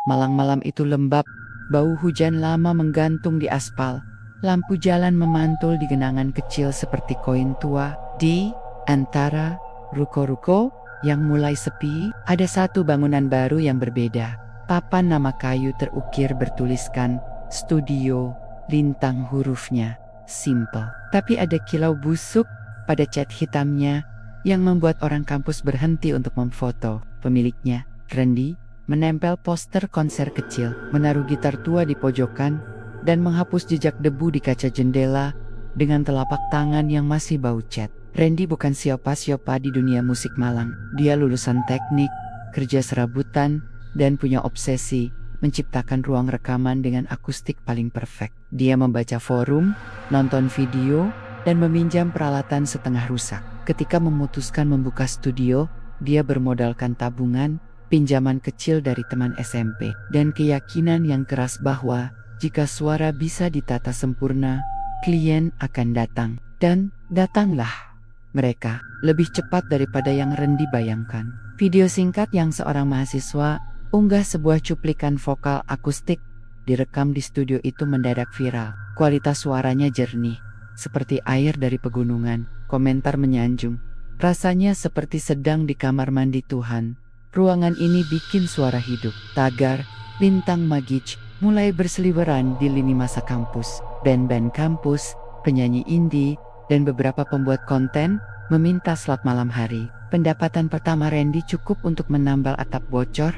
Malam-malam itu lembab, bau hujan lama menggantung di aspal. Lampu jalan memantul di genangan kecil seperti koin tua. Di antara ruko-ruko yang mulai sepi, ada satu bangunan baru yang berbeda. Papan nama kayu terukir bertuliskan Studio Lintang, hurufnya simple. Tapi ada kilau busuk pada cat hitamnya yang membuat orang kampus berhenti untuk memfoto. Pemiliknya, Randy, menempel poster konser kecil, menaruh gitar tua di pojokan, dan menghapus jejak debu di kaca jendela dengan telapak tangan yang masih bau cat. Randy bukan siapa-siapa di dunia musik Malang. Dia lulusan teknik, kerja serabutan, dan punya obsesi menciptakan ruang rekaman dengan akustik paling perfect. Dia membaca forum, nonton video, dan meminjam peralatan setengah rusak. Ketika memutuskan membuka studio, dia bermodalkan tabungan, pinjaman kecil dari teman SMP, dan keyakinan yang keras bahwa jika suara bisa ditata sempurna, klien akan datang. Dan datanglah mereka, lebih cepat daripada yang Randy bayangkan. Video singkat yang seorang mahasiswa unggah sebuah cuplikan vokal akustik direkam di studio itu mendadak viral. Kualitas suaranya jernih, seperti air dari pegunungan. Komentar menyanjung, rasanya seperti sedang di kamar mandi Tuhan. Ruangan ini bikin suara hidup. Tagar Lintang Magic mulai berseliweran di lini masa kampus. Band-band kampus, penyanyi indie, dan beberapa pembuat konten meminta slot malam hari. Pendapatan pertama Randy cukup untuk menambal atap bocor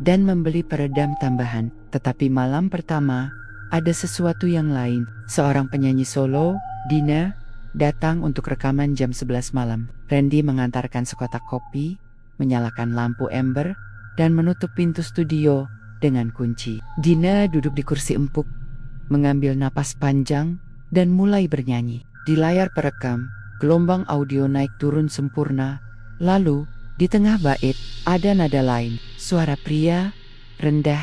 dan membeli peredam tambahan. Tetapi malam pertama, ada sesuatu yang lain. Seorang penyanyi solo, Dina, datang untuk rekaman jam 11 malam. Randy mengantarkan sekotak kopi, menyalakan lampu ember, dan menutup pintu studio dengan kunci. Dina duduk di kursi empuk, mengambil napas panjang, dan mulai bernyanyi. Di layar perekam, gelombang audio naik turun sempurna. Lalu, di tengah bait, ada nada lain. Suara pria, rendah,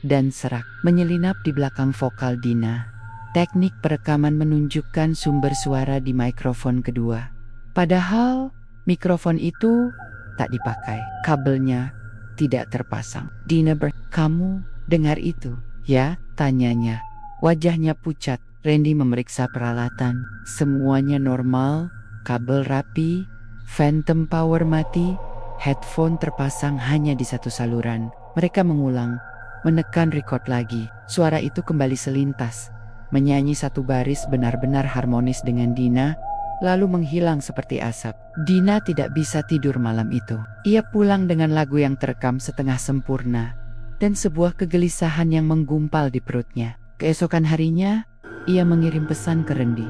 dan serak, menyelinap di belakang vokal Dina. Teknik perekaman menunjukkan sumber suara di mikrofon kedua. Padahal, mikrofon itu tak dipakai. Kabelnya tidak terpasang. Dina "Kamu dengar itu, ya?" tanyanya. Wajahnya pucat. Randy memeriksa peralatan. Semuanya normal, kabel rapi, phantom power mati, headphone terpasang hanya di satu saluran. Mereka mengulang, menekan record lagi. Suara itu kembali selintas, menyanyi satu baris benar-benar harmonis dengan Dina, lalu menghilang seperti asap. Dina tidak bisa tidur malam itu. Ia pulang dengan lagu yang terekam setengah sempurna, dan sebuah kegelisahan yang menggumpal di perutnya. Keesokan harinya, ia mengirim pesan ke Randy.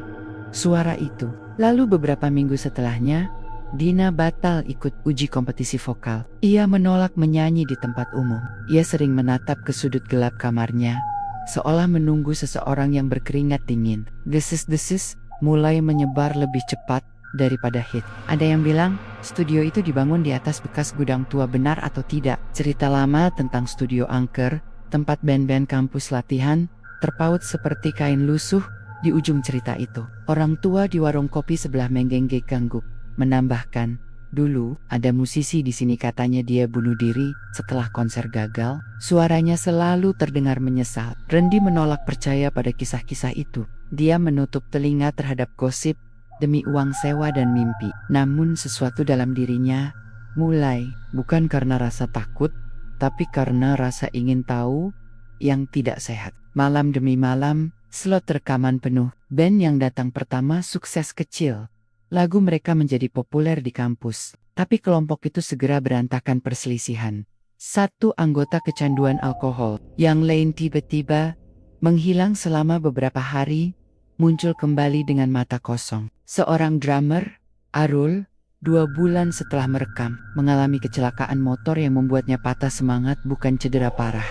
Suara itu. Lalu beberapa minggu setelahnya, Dina batal ikut uji kompetisi vokal. Ia menolak menyanyi di tempat umum. Ia sering menatap ke sudut gelap kamarnya, seolah menunggu seseorang yang berkeringat dingin. Desis-desis mulai menyebar lebih cepat daripada hit. Ada yang bilang, studio itu dibangun di atas bekas gudang tua, benar atau tidak? Cerita lama tentang studio angker, tempat band-band kampus latihan, terpaut seperti kain lusuh di ujung cerita itu. Orang tua di warung kopi sebelah menggengge gangguk, menambahkan, dulu ada musisi di sini, katanya dia bunuh diri setelah konser gagal. Suaranya selalu terdengar menyesal. Randy menolak percaya pada kisah-kisah itu. Dia menutup telinga terhadap gosip demi uang sewa dan mimpi. Namun sesuatu dalam dirinya mulai, bukan karena rasa takut, tapi karena rasa ingin tahu yang tidak sehat. Malam demi malam, slot rekaman penuh. Band yang datang pertama sukses kecil. Lagu mereka menjadi populer di kampus. Tapi kelompok itu segera berantakan perselisihan. Satu anggota kecanduan alkohol, yang lain tiba-tiba menghilang selama beberapa hari, muncul kembali dengan mata kosong. Seorang drummer, Arul, 2 bulan setelah merekam, mengalami kecelakaan motor yang membuatnya patah semangat, bukan cedera parah.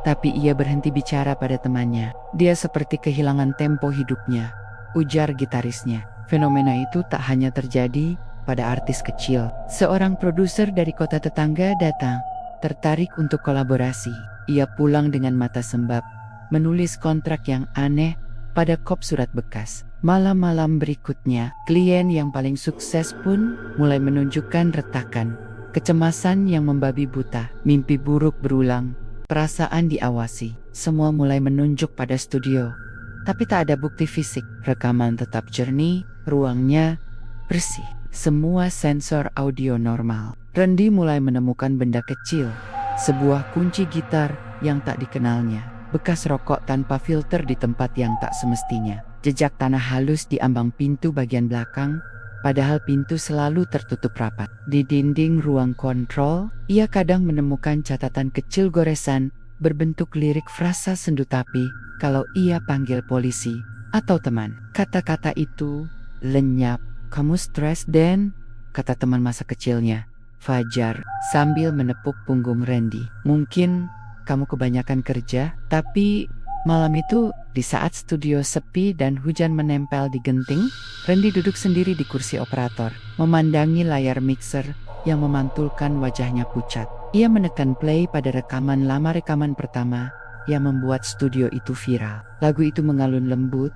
Tapi ia berhenti bicara pada temannya. Dia seperti kehilangan tempo hidupnya, ujar gitarisnya. Fenomena itu tak hanya terjadi pada artis kecil. Seorang produser dari kota tetangga datang, tertarik untuk kolaborasi. Ia pulang dengan mata sembab, menulis kontrak yang aneh pada kop surat bekas. Malam-malam berikutnya, klien yang paling sukses pun mulai menunjukkan retakan, kecemasan yang membabi buta, mimpi buruk berulang, Perasaan diawasi. Semua mulai menunjuk pada studio. Tapi tak ada bukti fisik. Rekaman tetap jernih, ruangnya bersih. Semua sensor audio normal. Randy mulai menemukan benda kecil. Sebuah kunci gitar yang tak dikenalnya. Bekas rokok tanpa filter di tempat yang tak semestinya. Jejak tanah halus di ambang pintu bagian belakang. Padahal pintu selalu tertutup rapat. Di dinding ruang kontrol, ia kadang menemukan catatan kecil goresan berbentuk lirik frasa sendu tapi kalau ia panggil polisi atau teman. Kata-kata itu lenyap. "Kamu stres, Den?" kata teman masa kecilnya, Fajar, sambil menepuk punggung Randy. "Mungkin kamu kebanyakan kerja, tapi..." Malam itu, di saat studio sepi dan hujan menempel di genting, Randy duduk sendiri di kursi operator, memandangi layar mixer yang memantulkan wajahnya pucat. Ia menekan play pada rekaman lama rekaman pertama yang membuat studio itu viral. Lagu itu mengalun lembut,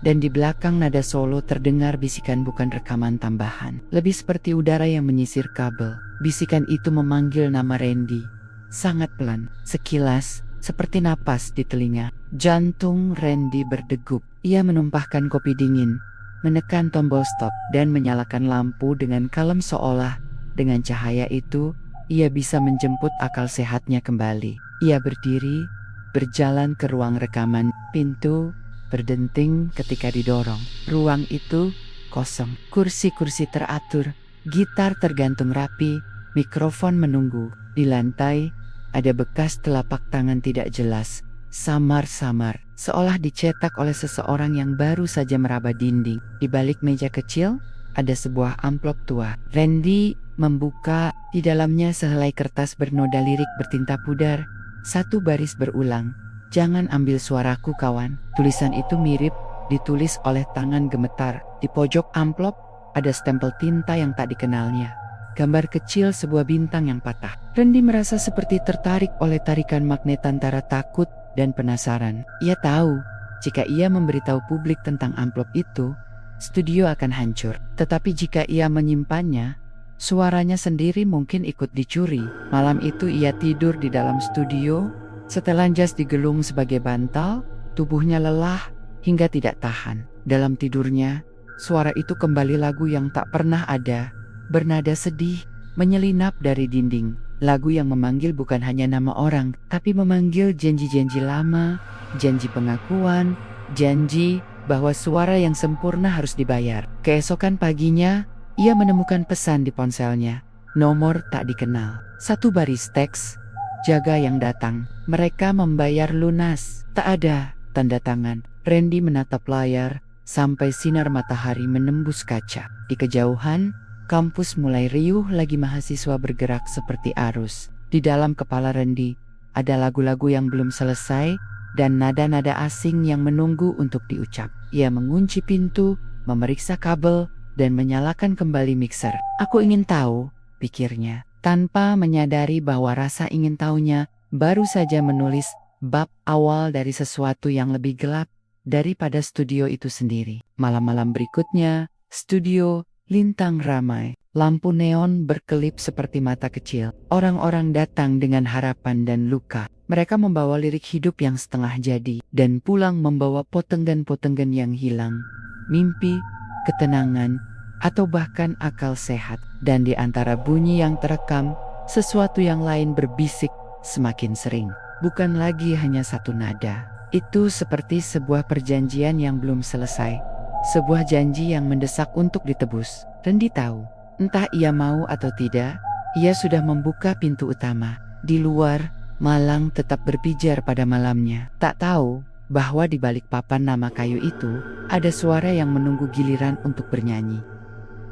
dan di belakang nada solo terdengar bisikan bukan rekaman tambahan. Lebih seperti udara yang menyisir kabel. Bisikan itu memanggil nama Randy. Sangat pelan, sekilas, seperti napas di telinga. Jantung Randy berdegup. Ia menumpahkan kopi dingin, menekan tombol stop, dan menyalakan lampu dengan kalem seolah dengan cahaya itu, ia bisa menjemput akal sehatnya kembali. Ia berdiri, berjalan ke ruang rekaman. Pintu berdenting ketika didorong. Ruang itu kosong. Kursi-kursi teratur, gitar tergantung rapi, mikrofon menunggu. Di lantai, ada bekas telapak tangan tidak jelas, samar-samar, seolah dicetak oleh seseorang yang baru saja meraba dinding. Di balik meja kecil, ada sebuah amplop tua. Randy membuka, di dalamnya sehelai kertas bernoda lirik bertinta pudar. Satu baris berulang, "Jangan ambil suaraku kawan." Tulisan itu mirip ditulis oleh tangan gemetar. Di pojok amplop, ada stempel tinta yang tak dikenalnya. Gambar kecil sebuah bintang yang patah. Randy merasa seperti tertarik oleh tarikan magnet antara takut dan penasaran. Ia tahu, jika ia memberitahu publik tentang amplop itu, studio akan hancur. Tetapi jika ia menyimpannya, suaranya sendiri mungkin ikut dicuri. Malam itu ia tidur di dalam studio, setelan jas digelung sebagai bantal, tubuhnya lelah hingga tidak tahan. Dalam tidurnya, suara itu kembali lagu yang tak pernah ada. Bernada sedih, menyelinap dari dinding. Lagu yang memanggil bukan hanya nama orang, tapi memanggil janji-janji lama, janji pengakuan, janji bahwa suara yang sempurna harus dibayar. Keesokan paginya, ia menemukan pesan di ponselnya. Nomor tak dikenal. Satu baris teks, "Jaga yang datang. Mereka membayar lunas." Tak ada tanda tangan. Randy menatap layar sampai sinar matahari menembus kaca. Di kejauhan, kampus mulai riuh lagi, mahasiswa bergerak seperti arus. Di dalam kepala Randy, ada lagu-lagu yang belum selesai dan nada-nada asing yang menunggu untuk diucap. Ia mengunci pintu, memeriksa kabel, dan menyalakan kembali mixer. "Aku ingin tahu," pikirnya, tanpa menyadari bahwa rasa ingin tahunya baru saja menulis bab awal dari sesuatu yang lebih gelap daripada studio itu sendiri. Malam-malam berikutnya, studio lintang ramai, lampu neon berkelip seperti mata kecil. Orang-orang datang dengan harapan dan luka. Mereka membawa lirik hidup yang setengah jadi, dan pulang membawa potenggan-potenggan yang hilang. Mimpi, ketenangan, atau bahkan akal sehat. Dan di antara bunyi yang terekam, sesuatu yang lain berbisik semakin sering. Bukan lagi hanya satu nada. Itu seperti sebuah perjanjian yang belum selesai. Sebuah janji yang mendesak untuk ditebus. Randy tahu, entah ia mau atau tidak, ia sudah membuka pintu utama. Di luar, malang tetap berpijar pada malamnya. Tak tahu bahwa di balik papan nama kayu itu, ada suara yang menunggu giliran untuk bernyanyi.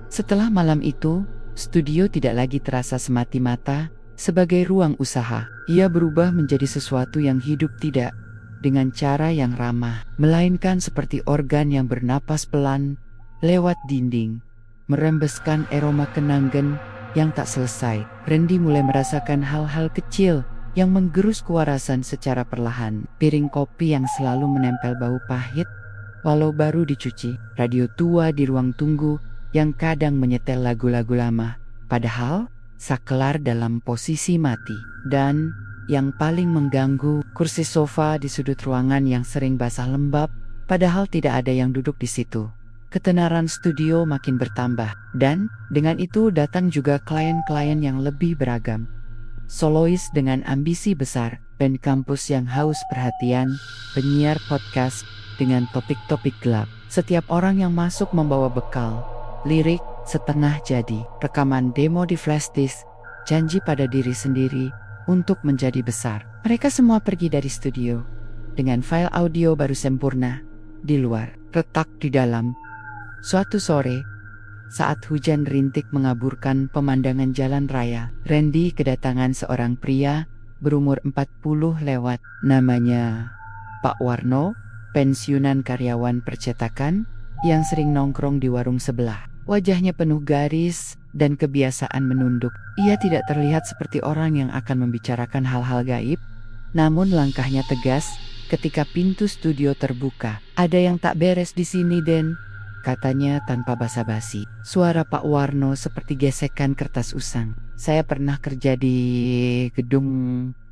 Setelah malam itu, studio tidak lagi terasa semati mata sebagai ruang usaha. Ia berubah menjadi sesuatu yang hidup tidak dengan cara yang ramah, melainkan seperti organ yang bernapas pelan lewat dinding, merembeskan aroma kenangan yang tak selesai. Randy mulai merasakan hal-hal kecil yang menggerus kewarasan secara perlahan. Piring kopi yang selalu menempel bau pahit walau baru dicuci. Radio tua di ruang tunggu yang kadang menyetel lagu-lagu lama, padahal saklar dalam posisi mati. Dan yang paling mengganggu, kursi sofa di sudut ruangan yang sering basah lembab, padahal tidak ada yang duduk di situ. Ketenaran studio makin bertambah, dan dengan itu datang juga klien-klien yang lebih beragam. Solois dengan ambisi besar, band kampus yang haus perhatian, penyiar podcast dengan topik-topik gelap. Setiap orang yang masuk membawa bekal, lirik setengah jadi, rekaman demo di flashdisk, janji pada diri sendiri untuk menjadi besar. Mereka semua pergi dari studio dengan file audio baru sempurna, di luar, retak di dalam. Suatu sore, saat hujan rintik mengaburkan pemandangan jalan raya, Randy kedatangan seorang pria berumur 40 lewat, namanya Pak Warno, pensiunan karyawan percetakan yang sering nongkrong di warung sebelah. Wajahnya penuh garis dan kebiasaan menunduk. Ia tidak terlihat seperti orang yang akan membicarakan hal-hal gaib, namun langkahnya tegas ketika pintu studio terbuka. "Ada yang tak beres di sini, Den," katanya tanpa basa-basi. Suara Pak Warno seperti gesekan kertas usang. "Saya pernah kerja di gedung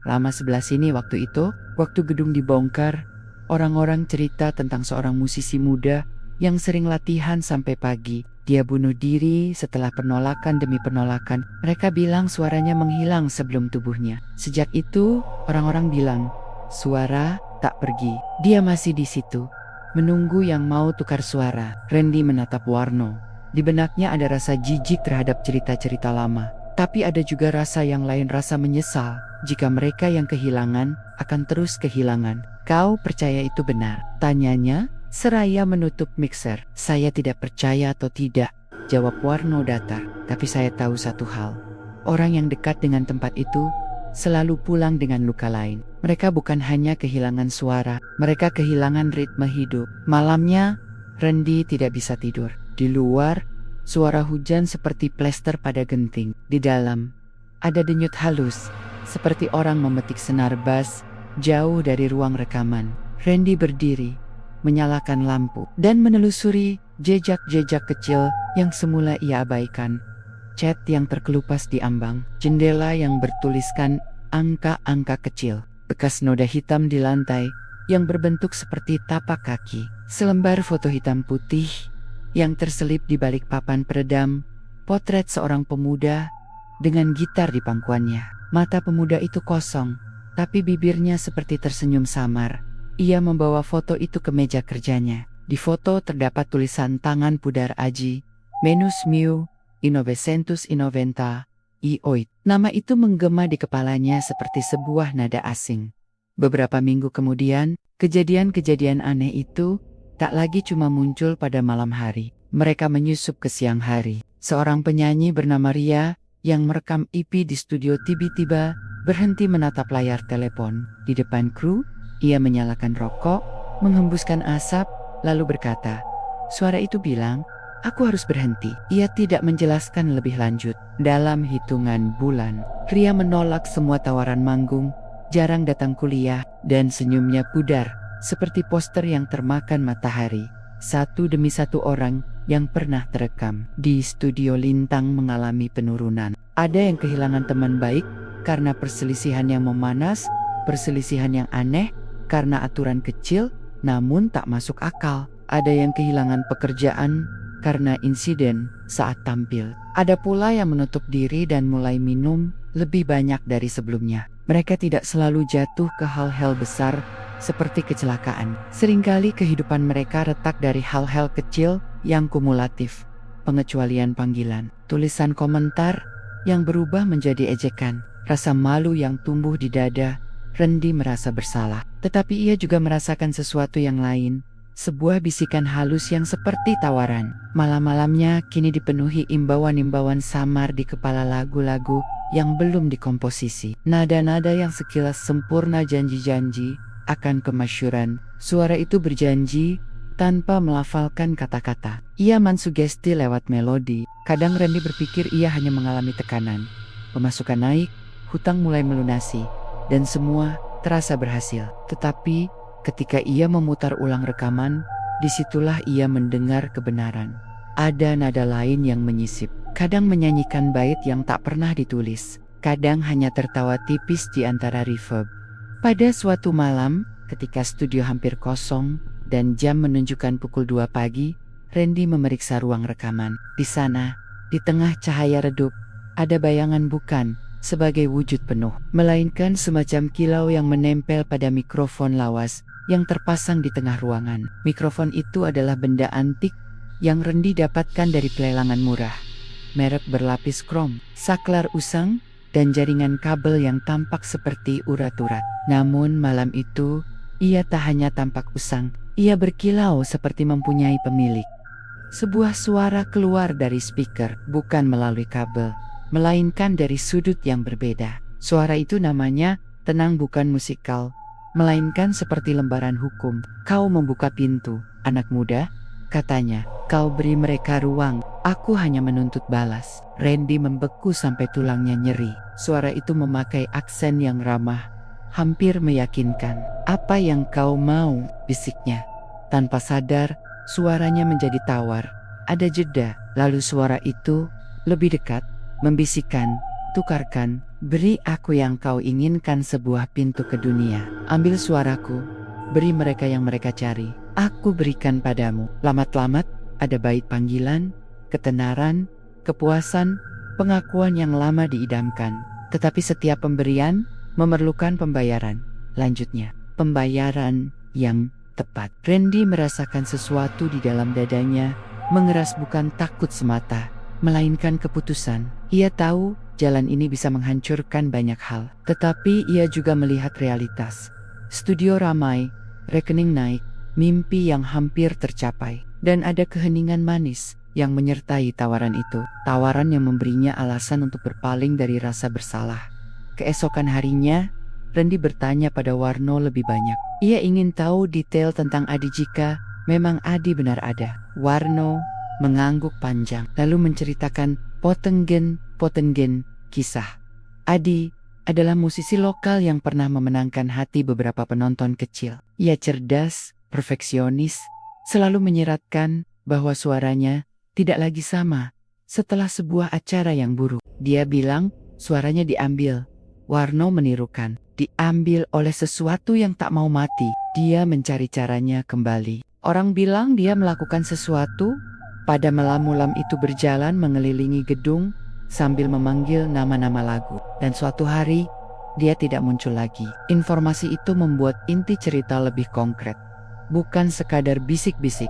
lama sebelah sini waktu itu. Waktu gedung dibongkar, orang-orang cerita tentang seorang musisi muda yang sering latihan sampai pagi. Dia bunuh diri setelah penolakan demi penolakan. Mereka bilang suaranya menghilang sebelum tubuhnya. Sejak itu, orang-orang bilang, suara tak pergi. Dia masih di situ, menunggu yang mau tukar suara." Randy menatap Warno. Di benaknya ada rasa jijik terhadap cerita-cerita lama. Tapi ada juga rasa yang lain, rasa menyesal jika mereka yang kehilangan akan terus kehilangan. "Kau percaya itu benar?" tanyanya seraya menutup mixer. "Saya tidak percaya atau tidak," jawab Warno datar. "Tapi saya tahu satu hal. Orang yang dekat dengan tempat itu selalu pulang dengan luka lain. Mereka bukan hanya kehilangan suara, mereka kehilangan ritme hidup." Malamnya, Randy tidak bisa tidur. Di luar, suara hujan seperti plester pada genting. Di dalam, ada denyut halus, seperti orang memetik senar bass jauh dari ruang rekaman. Randy berdiri, menyalakan lampu, dan menelusuri jejak-jejak kecil yang semula ia abaikan. Cat yang terkelupas di ambang, jendela yang bertuliskan angka-angka kecil, bekas noda hitam di lantai yang berbentuk seperti tapak kaki, selembar foto hitam putih yang terselip di balik papan peredam, potret seorang pemuda dengan gitar di pangkuannya. Mata pemuda itu kosong, tapi bibirnya seperti tersenyum samar. Ia membawa foto itu ke meja kerjanya. Di foto terdapat tulisan tangan pudar Aji, "Menus miu, Innovecentus Innoventa, Ioit." Nama itu menggema di kepalanya seperti sebuah nada asing. Beberapa minggu kemudian, kejadian-kejadian aneh itu tak lagi cuma muncul pada malam hari. Mereka menyusup ke siang hari. Seorang penyanyi bernama Ria yang merekam EP di studio tiba-tiba berhenti menatap layar telepon. Di depan kru, ia menyalakan rokok, menghembuskan asap, lalu berkata, "Suara itu bilang, aku harus berhenti." Ia tidak menjelaskan lebih lanjut. Dalam hitungan bulan, Ria menolak semua tawaran manggung, jarang datang kuliah, dan senyumnya pudar, seperti poster yang termakan matahari. Satu demi satu orang yang pernah terekam di studio Lintang mengalami penurunan. Ada yang kehilangan teman baik karena perselisihan yang memanas, perselisihan yang aneh, karena aturan kecil namun tak masuk akal. Ada yang kehilangan pekerjaan karena insiden saat tampil. Ada pula yang menutup diri dan mulai minum lebih banyak dari sebelumnya. Mereka tidak selalu jatuh ke hal-hal besar seperti kecelakaan. Seringkali kehidupan mereka retak dari hal-hal kecil yang kumulatif. Pengecualian panggilan, tulisan komentar yang berubah menjadi ejekan, rasa malu yang tumbuh di dada. Randy merasa bersalah, tetapi ia juga merasakan sesuatu yang lain, sebuah bisikan halus yang seperti tawaran. Malam-malamnya kini dipenuhi imbauan-imbauan samar di kepala, lagu-lagu yang belum dikomposisi, nada-nada yang sekilas sempurna, janji-janji akan kemasyhuran. Suara itu berjanji tanpa melafalkan kata-kata. Ia mensugesti lewat melodi. Kadang Randy berpikir ia hanya mengalami tekanan. Pemasukan naik, hutang mulai melunasi, dan semua terasa berhasil. Tetapi ketika ia memutar ulang rekaman, disitulah ia mendengar kebenaran. Ada nada lain yang menyisip, kadang menyanyikan bait yang tak pernah ditulis, kadang hanya tertawa tipis di antara reverb. Pada suatu malam, ketika studio hampir kosong dan jam menunjukkan pukul 2 pagi, Randy memeriksa ruang rekaman. Di sana, di tengah cahaya redup, ada bayangan bukan sebagai wujud penuh, melainkan semacam kilau yang menempel pada mikrofon lawas yang terpasang di tengah ruangan. Mikrofon itu adalah benda antik yang Randy dapatkan dari pelelangan murah. Merek berlapis krom, saklar usang, dan jaringan kabel yang tampak seperti urat-urat. Namun malam itu, ia tak hanya tampak usang, ia berkilau seperti mempunyai pemilik. Sebuah suara keluar dari speaker, bukan melalui kabel, melainkan dari sudut yang berbeda. Suara itu namanya tenang, bukan musikal, melainkan seperti lembaran hukum. "Kau membuka pintu, anak muda," katanya. "Kau beri mereka ruang, aku hanya menuntut balas." Randy membeku sampai tulangnya nyeri. Suara itu memakai aksen yang ramah, hampir meyakinkan. "Apa yang kau mau?" bisiknya. Tanpa sadar, suaranya menjadi tawar. Ada jeda, lalu suara itu lebih dekat, membisikkan, "Tukarkan, beri aku yang kau inginkan, sebuah pintu ke dunia. Ambil suaraku, beri mereka yang mereka cari. Aku berikan padamu." Lamat-lamat, ada bait panggilan, ketenaran, kepuasan, pengakuan yang lama diidamkan. Tetapi setiap pemberian memerlukan pembayaran. Lanjutnya, pembayaran yang tepat. Randy merasakan sesuatu di dalam dadanya, mengeras, bukan takut semata, melainkan keputusan. Ia tahu jalan ini bisa menghancurkan banyak hal. Tetapi ia juga melihat realitas. Studio ramai, rekening naik, mimpi yang hampir tercapai. Dan ada keheningan manis yang menyertai tawaran itu. Tawaran yang memberinya alasan untuk berpaling dari rasa bersalah. Keesokan harinya, Randy bertanya pada Warno lebih banyak. Ia ingin tahu detail tentang Adi jika memang Adi benar ada. Warno mengangguk panjang, lalu menceritakan potenggen kisah. Adi adalah musisi lokal yang pernah memenangkan hati beberapa penonton kecil. Ia cerdas, perfeksionis, selalu menyiratkan bahwa suaranya tidak lagi sama setelah sebuah acara yang buruk. Dia bilang suaranya diambil. Warno menirukan, diambil oleh sesuatu yang tak mau mati. Dia mencari caranya kembali. Orang bilang dia melakukan sesuatu. Pada malam itu berjalan mengelilingi gedung sambil memanggil nama-nama lagu. Dan suatu hari, dia tidak muncul lagi. Informasi itu membuat inti cerita lebih konkret. Bukan sekadar bisik-bisik,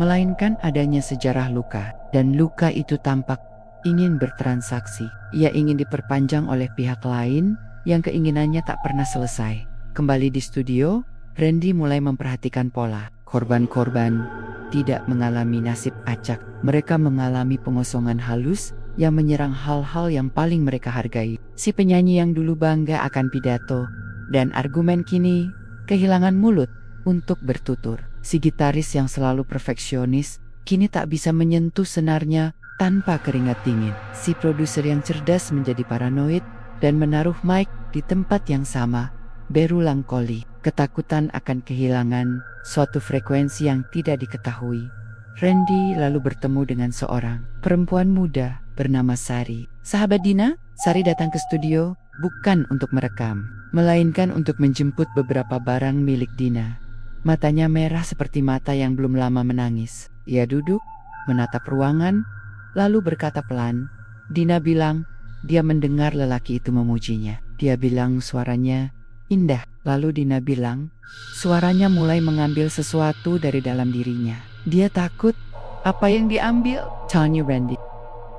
melainkan adanya sejarah luka. Dan luka itu tampak ingin bertransaksi. Ia ingin diperpanjang oleh pihak lain yang keinginannya tak pernah selesai. Kembali di studio, Randy mulai memperhatikan pola. Korban-korban tidak mengalami nasib acak. Mereka mengalami pengosongan halus yang menyerang hal-hal yang paling mereka hargai. Si penyanyi yang dulu bangga akan pidato dan argumen kini kehilangan mulut untuk bertutur. Si gitaris yang selalu perfeksionis kini tak bisa menyentuh senarnya tanpa keringat dingin. Si produser yang cerdas menjadi paranoid dan menaruh mic di tempat yang sama, berulang-kali. Ketakutan akan kehilangan suatu frekuensi yang tidak diketahui. Randy lalu bertemu dengan seorang perempuan muda bernama Sari. "Sahabat Dina?" Sari datang ke studio bukan untuk merekam, melainkan untuk menjemput beberapa barang milik Dina. Matanya merah seperti mata yang belum lama menangis. Ia duduk, menatap ruangan, lalu berkata pelan. Dina bilang dia mendengar lelaki itu memujinya. Dia bilang suaranya indah. Lalu Dina bilang suaranya mulai mengambil sesuatu dari dalam dirinya. Dia takut. Apa yang diambil? Tanya Randy.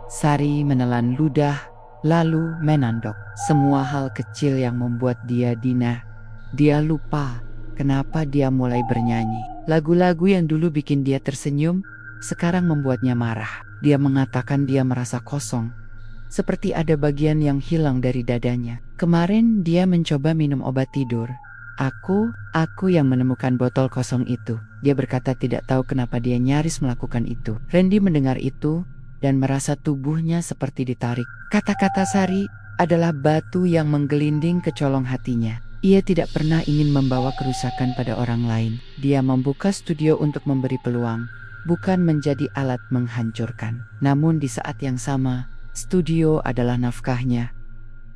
Sari menelan ludah, lalu menandok. Semua hal kecil yang membuat dia Dina. Dia lupa kenapa dia mulai bernyanyi. Lagu-lagu yang dulu bikin dia tersenyum, sekarang membuatnya marah. Dia mengatakan dia merasa kosong, seperti ada bagian yang hilang dari dadanya. Kemarin dia mencoba minum obat tidur. Aku yang menemukan botol kosong itu. Dia berkata tidak tahu kenapa dia nyaris melakukan itu. Randy mendengar itu dan merasa tubuhnya seperti ditarik. Kata-kata Sari adalah batu yang menggelinding ke colong hatinya. Ia tidak pernah ingin membawa kerusakan pada orang lain. Dia membuka studio untuk memberi peluang, bukan menjadi alat menghancurkan. Namun di saat yang sama, studio adalah nafkahnya.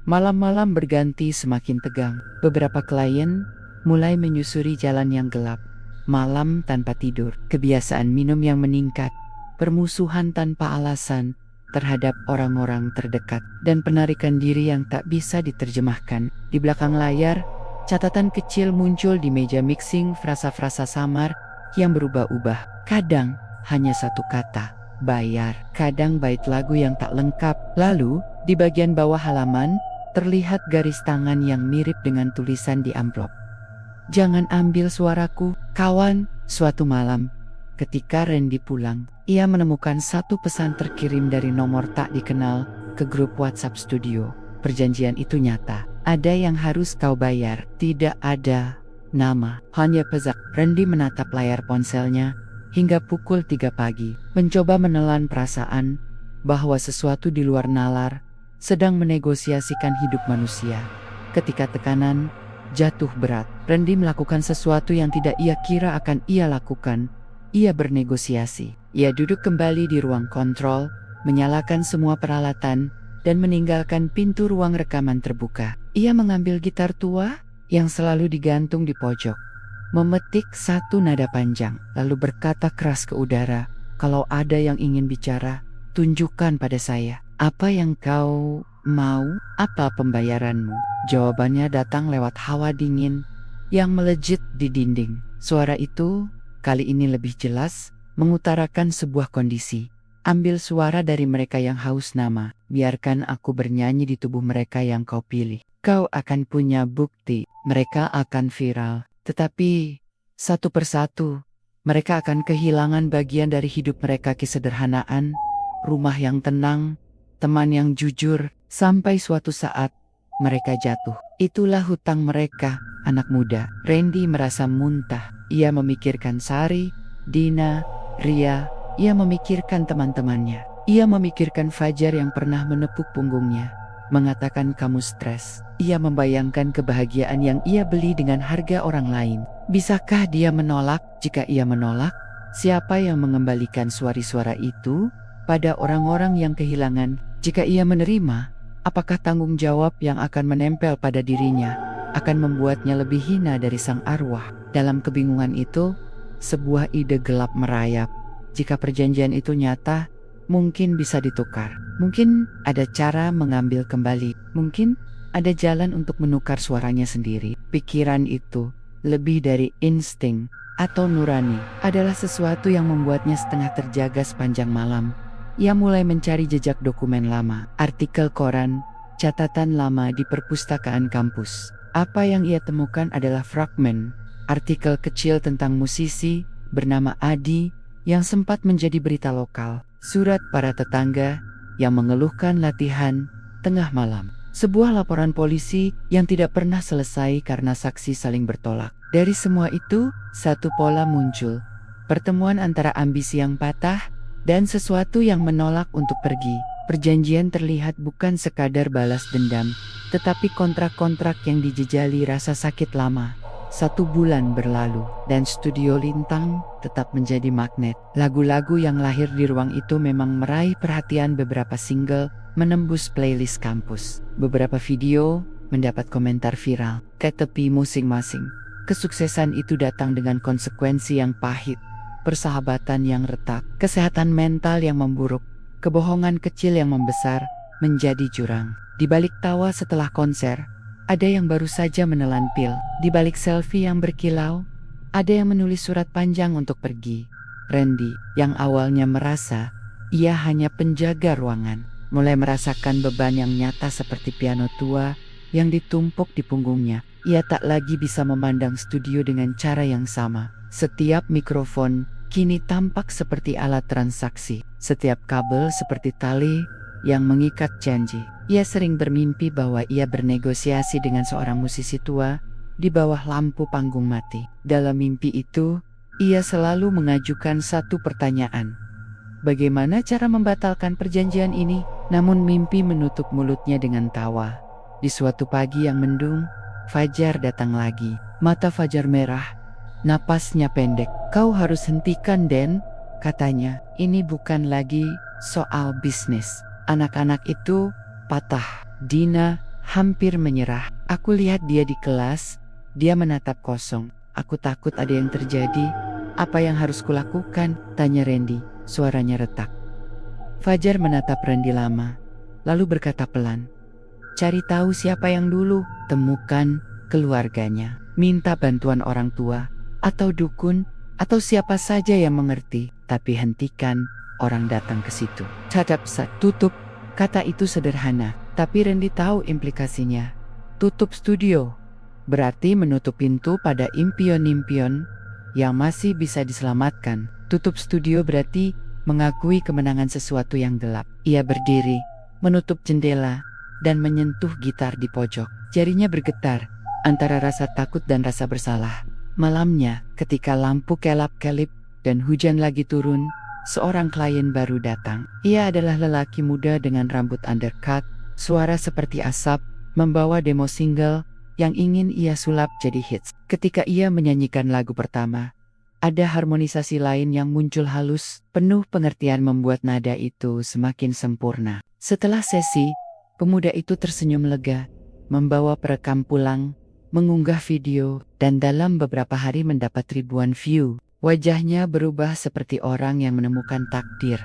Malam-malam berganti semakin tegang. Beberapa klien mulai menyusuri jalan yang gelap. Malam tanpa tidur, kebiasaan minum yang meningkat, permusuhan tanpa alasan terhadap orang-orang terdekat, dan penarikan diri yang tak bisa diterjemahkan. Di belakang layar, catatan kecil muncul di meja mixing, frasa-frasa samar yang berubah-ubah. Kadang hanya satu kata, bayar. Kadang bait lagu yang tak lengkap. Lalu, di bagian bawah halaman, terlihat garis tangan yang mirip dengan tulisan di amplop. Jangan ambil suaraku, kawan. Suatu malam, ketika Randy pulang, ia menemukan satu pesan terkirim dari nomor tak dikenal ke grup WhatsApp studio. Perjanjian itu nyata. Ada yang harus kau bayar. Tidak ada nama, hanya pezak. Randy menatap layar ponselnya hingga pukul 3 pagi, mencoba menelan perasaan bahwa sesuatu di luar nalar sedang menegosiasikan hidup manusia. Ketika tekanan jatuh berat, Randy melakukan sesuatu yang tidak ia kira akan ia lakukan. Ia bernegosiasi. Ia duduk kembali di ruang kontrol, menyalakan semua peralatan, dan meninggalkan pintu ruang rekaman terbuka. Ia mengambil gitar tua yang selalu digantung di pojok, memetik satu nada panjang, lalu berkata keras ke udara, "Kalau ada yang ingin bicara, tunjukkan pada saya. Apa yang kau mau? Apa pembayaranmu?" Jawabannya datang lewat hawa dingin yang melejit di dinding. Suara itu kali ini lebih jelas, mengutarakan sebuah kondisi. "Ambil suara dari mereka yang haus nama. Biarkan aku bernyanyi di tubuh mereka yang kau pilih. Kau akan punya bukti. Mereka akan viral. Tetapi satu persatu, mereka akan kehilangan bagian dari hidup mereka, kesederhanaan, rumah yang tenang, teman yang jujur, sampai suatu saat mereka jatuh. Itulah hutang mereka, anak muda." Randy merasa muntah. Ia memikirkan Sari, Dina, Ria. Ia memikirkan teman-temannya. Ia memikirkan Fajar yang pernah menepuk punggungnya, mengatakan kamu stres. Ia membayangkan kebahagiaan yang ia beli dengan harga orang lain. Bisakah dia menolak? Jika ia menolak, siapa yang mengembalikan suara-suara itu pada orang-orang yang kehilangan? Jika ia menerima, apakah tanggung jawab yang akan menempel pada dirinya akan membuatnya lebih hina dari sang arwah? Dalam kebingungan itu, sebuah ide gelap merayap. Jika perjanjian itu nyata, mungkin bisa ditukar. Mungkin ada cara mengambil kembali. Mungkin ada jalan untuk menukar suaranya sendiri. Pikiran itu, lebih dari insting atau nurani, adalah sesuatu yang membuatnya setengah terjaga sepanjang malam. Ia mulai mencari jejak dokumen lama, artikel koran, catatan lama di perpustakaan kampus. Apa yang ia temukan adalah fragmen artikel kecil tentang musisi bernama Adi yang sempat menjadi berita lokal. Surat para tetangga yang mengeluhkan latihan tengah malam. Sebuah laporan polisi yang tidak pernah selesai karena saksi saling bertolak. Dari semua itu, satu pola muncul. Pertemuan antara ambisi yang patah dan sesuatu yang menolak untuk pergi. Perjanjian terlihat bukan sekadar balas dendam, tetapi kontrak-kontrak yang dijejali rasa sakit lama. 1 bulan berlalu, dan Studio Lintang tetap menjadi magnet. Lagu-lagu yang lahir di ruang itu memang meraih perhatian. Beberapa single menembus playlist kampus. Beberapa video mendapat komentar viral. Tetapi masing-masing, kesuksesan itu datang dengan konsekuensi yang pahit. Persahabatan yang retak, kesehatan mental yang memburuk, kebohongan kecil yang membesar menjadi jurang. Di balik tawa setelah konser, ada yang baru saja menelan pil. Di balik selfie yang berkilau, ada yang menulis surat panjang untuk pergi. Randy, yang awalnya merasa ia hanya penjaga ruangan, mulai merasakan beban yang nyata seperti piano tua yang ditumpuk di punggungnya. Ia tak lagi bisa memandang studio dengan cara yang sama. Setiap mikrofon kini tampak seperti alat transaksi. Setiap kabel seperti tali yang mengikat janji. Ia sering bermimpi bahwa ia bernegosiasi dengan seorang musisi tua di bawah lampu panggung mati. Dalam mimpi itu, ia selalu mengajukan satu pertanyaan. Bagaimana cara membatalkan perjanjian ini? Namun mimpi menutup mulutnya dengan tawa. Di suatu pagi yang mendung, Fajar datang lagi. Mata Fajar merah, napasnya pendek. Kau harus hentikan, Den, katanya. Ini bukan lagi soal bisnis. Anak-anak itu patah. Dina hampir menyerah. Aku lihat dia di kelas, dia menatap kosong. Aku takut ada yang terjadi. Apa yang harus kulakukan? Tanya Randy, suaranya retak. Fajar menatap Randy lama, lalu berkata pelan, cari tahu siapa yang dulu, temukan keluarganya, minta bantuan orang tua, atau dukun, atau siapa saja yang mengerti, tapi hentikan orang datang ke situ. Tutup, kata itu sederhana, tapi Randy tahu implikasinya. Tutup studio, berarti menutup pintu pada impian-impian yang masih bisa diselamatkan. Tutup studio berarti mengakui kemenangan sesuatu yang gelap. Ia berdiri, menutup jendela, dan menyentuh gitar di pojok. Jarinya bergetar, antara rasa takut dan rasa bersalah. Malamnya, ketika lampu kelap-kelip dan hujan lagi turun, seorang klien baru datang. Ia adalah lelaki muda dengan rambut undercut, suara seperti asap, membawa demo single yang ingin ia sulap jadi hits. Ketika ia menyanyikan lagu pertama, ada harmonisasi lain yang muncul halus, penuh pengertian membuat nada itu semakin sempurna. Setelah sesi, pemuda itu tersenyum lega, membawa perekam pulang, mengunggah video, dan dalam beberapa hari mendapat ribuan view. Wajahnya berubah seperti orang yang menemukan takdir.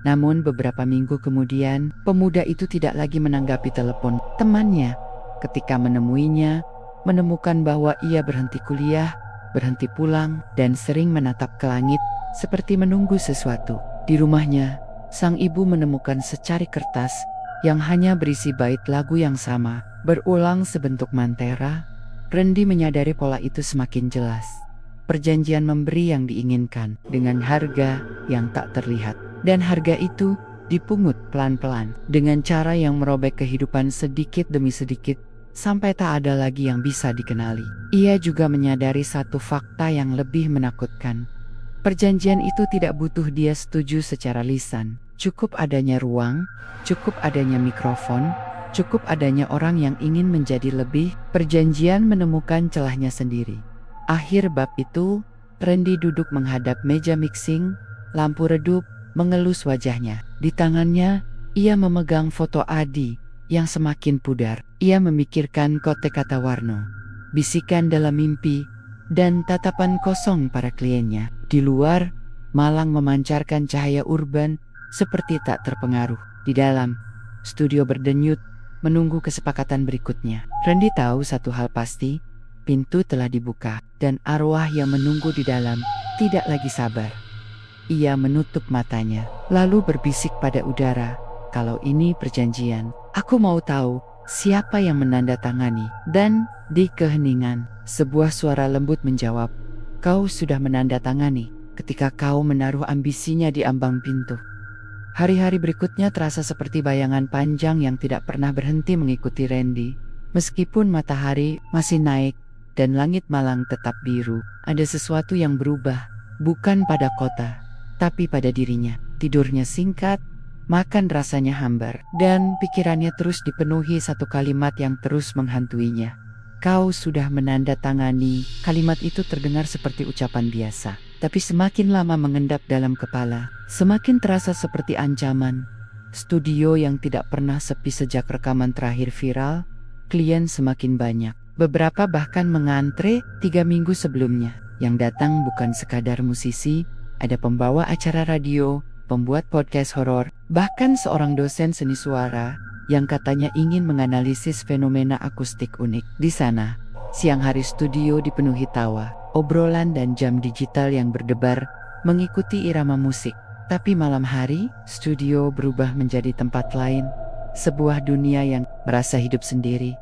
Namun beberapa minggu kemudian, pemuda itu tidak lagi menanggapi telepon temannya. Ketika menemuinya, menemukan bahwa ia berhenti kuliah, berhenti pulang, dan sering menatap ke langit, seperti menunggu sesuatu. Di rumahnya, sang ibu menemukan secari kertas yang hanya berisi bait lagu yang sama, berulang sebentuk mantera. Randy menyadari pola itu semakin jelas. Perjanjian memberi yang diinginkan dengan harga yang tak terlihat. Dan harga itu dipungut pelan-pelan dengan cara yang merobek kehidupan sedikit demi sedikit sampai tak ada lagi yang bisa dikenali. Ia juga menyadari satu fakta yang lebih menakutkan. Perjanjian itu tidak butuh dia setuju secara lisan. Cukup adanya ruang, cukup adanya mikrofon, cukup adanya orang yang ingin menjadi lebih. Perjanjian menemukan celahnya sendiri. Akhir bab itu, Randy duduk menghadap meja mixing, lampu redup, mengelus wajahnya. Di tangannya, ia memegang foto Adi yang semakin pudar. Ia memikirkan kote kata Warno, bisikan dalam mimpi, dan tatapan kosong para kliennya. Di luar, Malang memancarkan cahaya urban seperti tak terpengaruh. Di dalam, studio berdenyut, menunggu kesepakatan berikutnya. Randy tahu satu hal pasti, pintu telah dibuka, dan arwah yang menunggu di dalam tidak lagi sabar. Ia menutup matanya, lalu berbisik pada udara, kalau ini perjanjian, aku mau tahu siapa yang menandatangani. Dan di keheningan, sebuah suara lembut menjawab, kau sudah menandatangani ketika kau menaruh ambisinya di ambang pintu. Hari-hari berikutnya terasa seperti bayangan panjang yang tidak pernah berhenti mengikuti Randy. Meskipun matahari masih naik dan langit Malang tetap biru, ada sesuatu yang berubah, bukan pada kota, tapi pada dirinya. Tidurnya singkat, makan rasanya hambar, dan pikirannya terus dipenuhi satu kalimat yang terus menghantuinya. Kau sudah menandatangani. Kalimat itu terdengar seperti ucapan biasa, tapi semakin lama mengendap dalam kepala, semakin terasa seperti ancaman. Studio yang tidak pernah sepi sejak rekaman terakhir viral, klien semakin banyak. Beberapa bahkan mengantre 3 minggu sebelumnya. Yang datang bukan sekadar musisi, ada pembawa acara radio, pembuat podcast horor, bahkan seorang dosen seni suara yang katanya ingin menganalisis fenomena akustik unik. Di sana, siang hari studio dipenuhi tawa, obrolan dan jam digital yang berdebar mengikuti irama musik. Tapi malam hari, studio berubah menjadi tempat lain, sebuah dunia yang merasa hidup sendiri.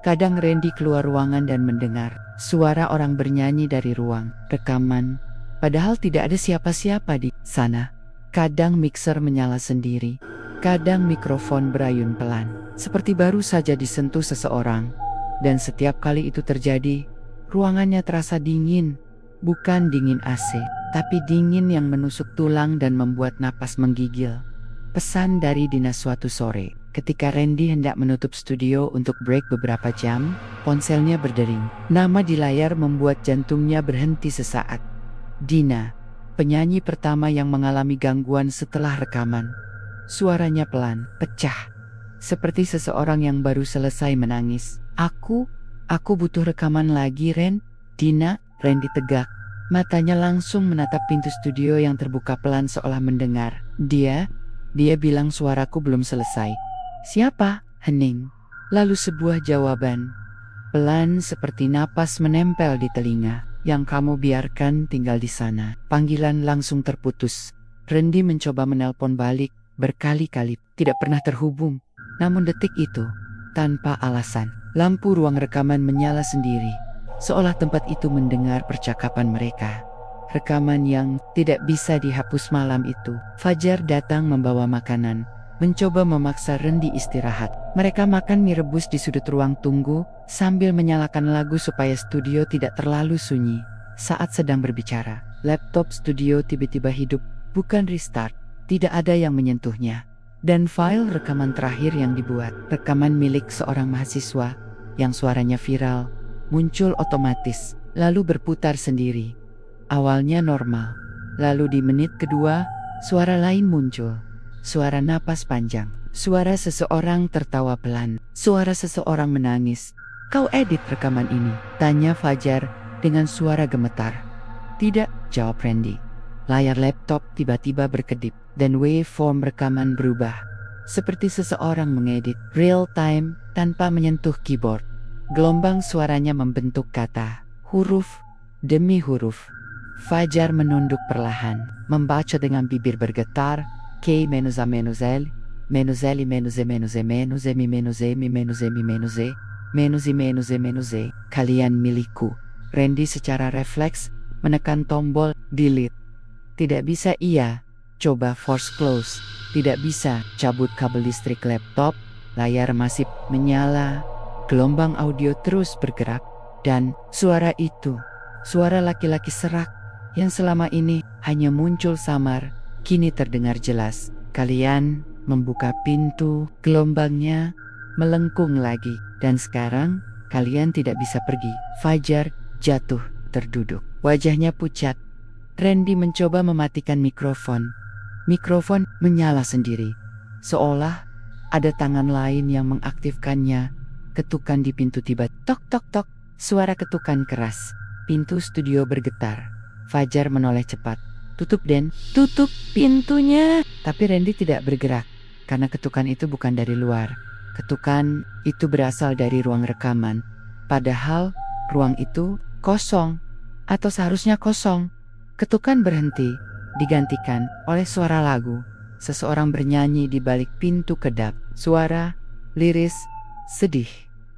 Kadang Randy keluar ruangan dan mendengar suara orang bernyanyi dari ruang rekaman, padahal tidak ada siapa-siapa di sana. Kadang mixer menyala sendiri, kadang mikrofon berayun pelan, seperti baru saja disentuh seseorang. Dan setiap kali itu terjadi, ruangannya terasa dingin, bukan dingin AC, tapi dingin yang menusuk tulang dan membuat napas menggigil. Pesan dari Dina suatu sore. Ketika Randy hendak menutup studio untuk break beberapa jam, ponselnya berdering. Nama di layar membuat jantungnya berhenti sesaat. Dina, penyanyi pertama yang mengalami gangguan setelah rekaman. Suaranya pelan, pecah, seperti seseorang yang baru selesai menangis. Aku butuh rekaman lagi, Ren. Dina, Randy tegak. Matanya langsung menatap pintu studio yang terbuka pelan seolah mendengar. Dia bilang suaraku belum selesai. Siapa? Hening. Lalu sebuah jawaban. Pelan seperti napas menempel di telinga. Yang kamu biarkan tinggal di sana. Panggilan langsung terputus. Randy mencoba menelpon balik berkali-kali. Tidak pernah terhubung. Namun detik itu, tanpa alasan, lampu ruang rekaman menyala sendiri. Seolah tempat itu mendengar percakapan mereka. Rekaman yang tidak bisa dihapus malam itu. Fajar datang membawa makanan. Mencoba memaksa Randy istirahat. Mereka makan mie rebus di sudut ruang tunggu sambil menyalakan lagu supaya studio tidak terlalu sunyi. Saat sedang berbicara, laptop studio tiba-tiba hidup, bukan restart. Tidak ada yang menyentuhnya. Dan file rekaman terakhir yang dibuat, rekaman milik seorang mahasiswa yang suaranya viral, muncul otomatis, lalu berputar sendiri. Awalnya normal, lalu di menit kedua, suara lain muncul. Suara napas panjang, suara seseorang tertawa pelan, suara seseorang menangis. Kau edit rekaman ini? Tanya Fajar dengan suara gemetar. Tidak, jawab Randy. Layar laptop tiba-tiba berkedip, dan waveform rekaman berubah. Seperti seseorang mengedit real time tanpa menyentuh keyboard. Gelombang suaranya membentuk kata, huruf demi huruf. Fajar menunduk perlahan, membaca dengan bibir bergetar. K minus A minus L, minus L minus E minus E minus M minus M minus M minus E, minus I minus E minus E. Kalian milikku. Randy secara refleks menekan tombol delete. Tidak bisa ia. Coba force close. Tidak bisa. Cabut kabel listrik laptop. Layar masih menyala. Gelombang audio terus bergerak. Dan suara itu, suara laki-laki serak yang selama ini hanya muncul samar, kini terdengar jelas. Kalian membuka pintu, gelombangnya melengkung lagi. Dan sekarang kalian tidak bisa pergi. Fajar jatuh terduduk. Wajahnya pucat. Randy mencoba mematikan mikrofon. Mikrofon menyala sendiri. Seolah ada tangan lain yang mengaktifkannya. Ketukan di pintu tiba. Tok tok tok. Suara ketukan keras. Pintu studio bergetar. Fajar menoleh cepat. Tutup Den, tutup pintunya. Tapi Randy tidak bergerak, karena ketukan itu bukan dari luar. Ketukan itu berasal dari ruang rekaman. Padahal ruang itu kosong, atau seharusnya kosong. Ketukan berhenti, digantikan oleh suara lagu. Seseorang bernyanyi di balik pintu kedap. Suara liris, sedih,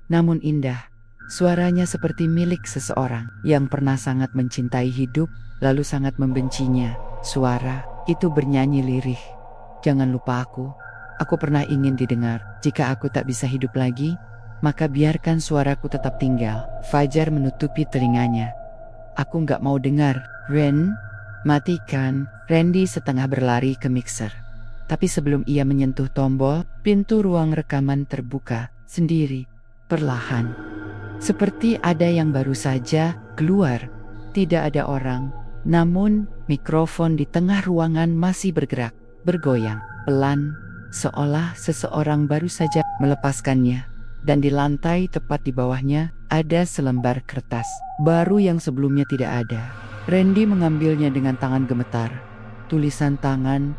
namun indah. Suaranya seperti milik seseorang yang pernah sangat mencintai hidup, lalu sangat membencinya. Suara itu bernyanyi lirih. Jangan lupa aku pernah ingin didengar. Jika aku tak bisa hidup lagi, maka biarkan suaraku tetap tinggal. Fajar menutupi telinganya. Aku gak mau dengar. Ren, matikan. Randy setengah berlari ke mixer. Tapi sebelum ia menyentuh tombol, pintu ruang rekaman terbuka sendiri, perlahan. Seperti ada yang baru saja keluar. Tidak ada orang. Namun, mikrofon di tengah ruangan masih bergerak, bergoyang, pelan, seolah seseorang baru saja melepaskannya. Dan di lantai tepat di bawahnya, ada selembar kertas, baru yang sebelumnya tidak ada. Randy mengambilnya dengan tangan gemetar. Tulisan tangan,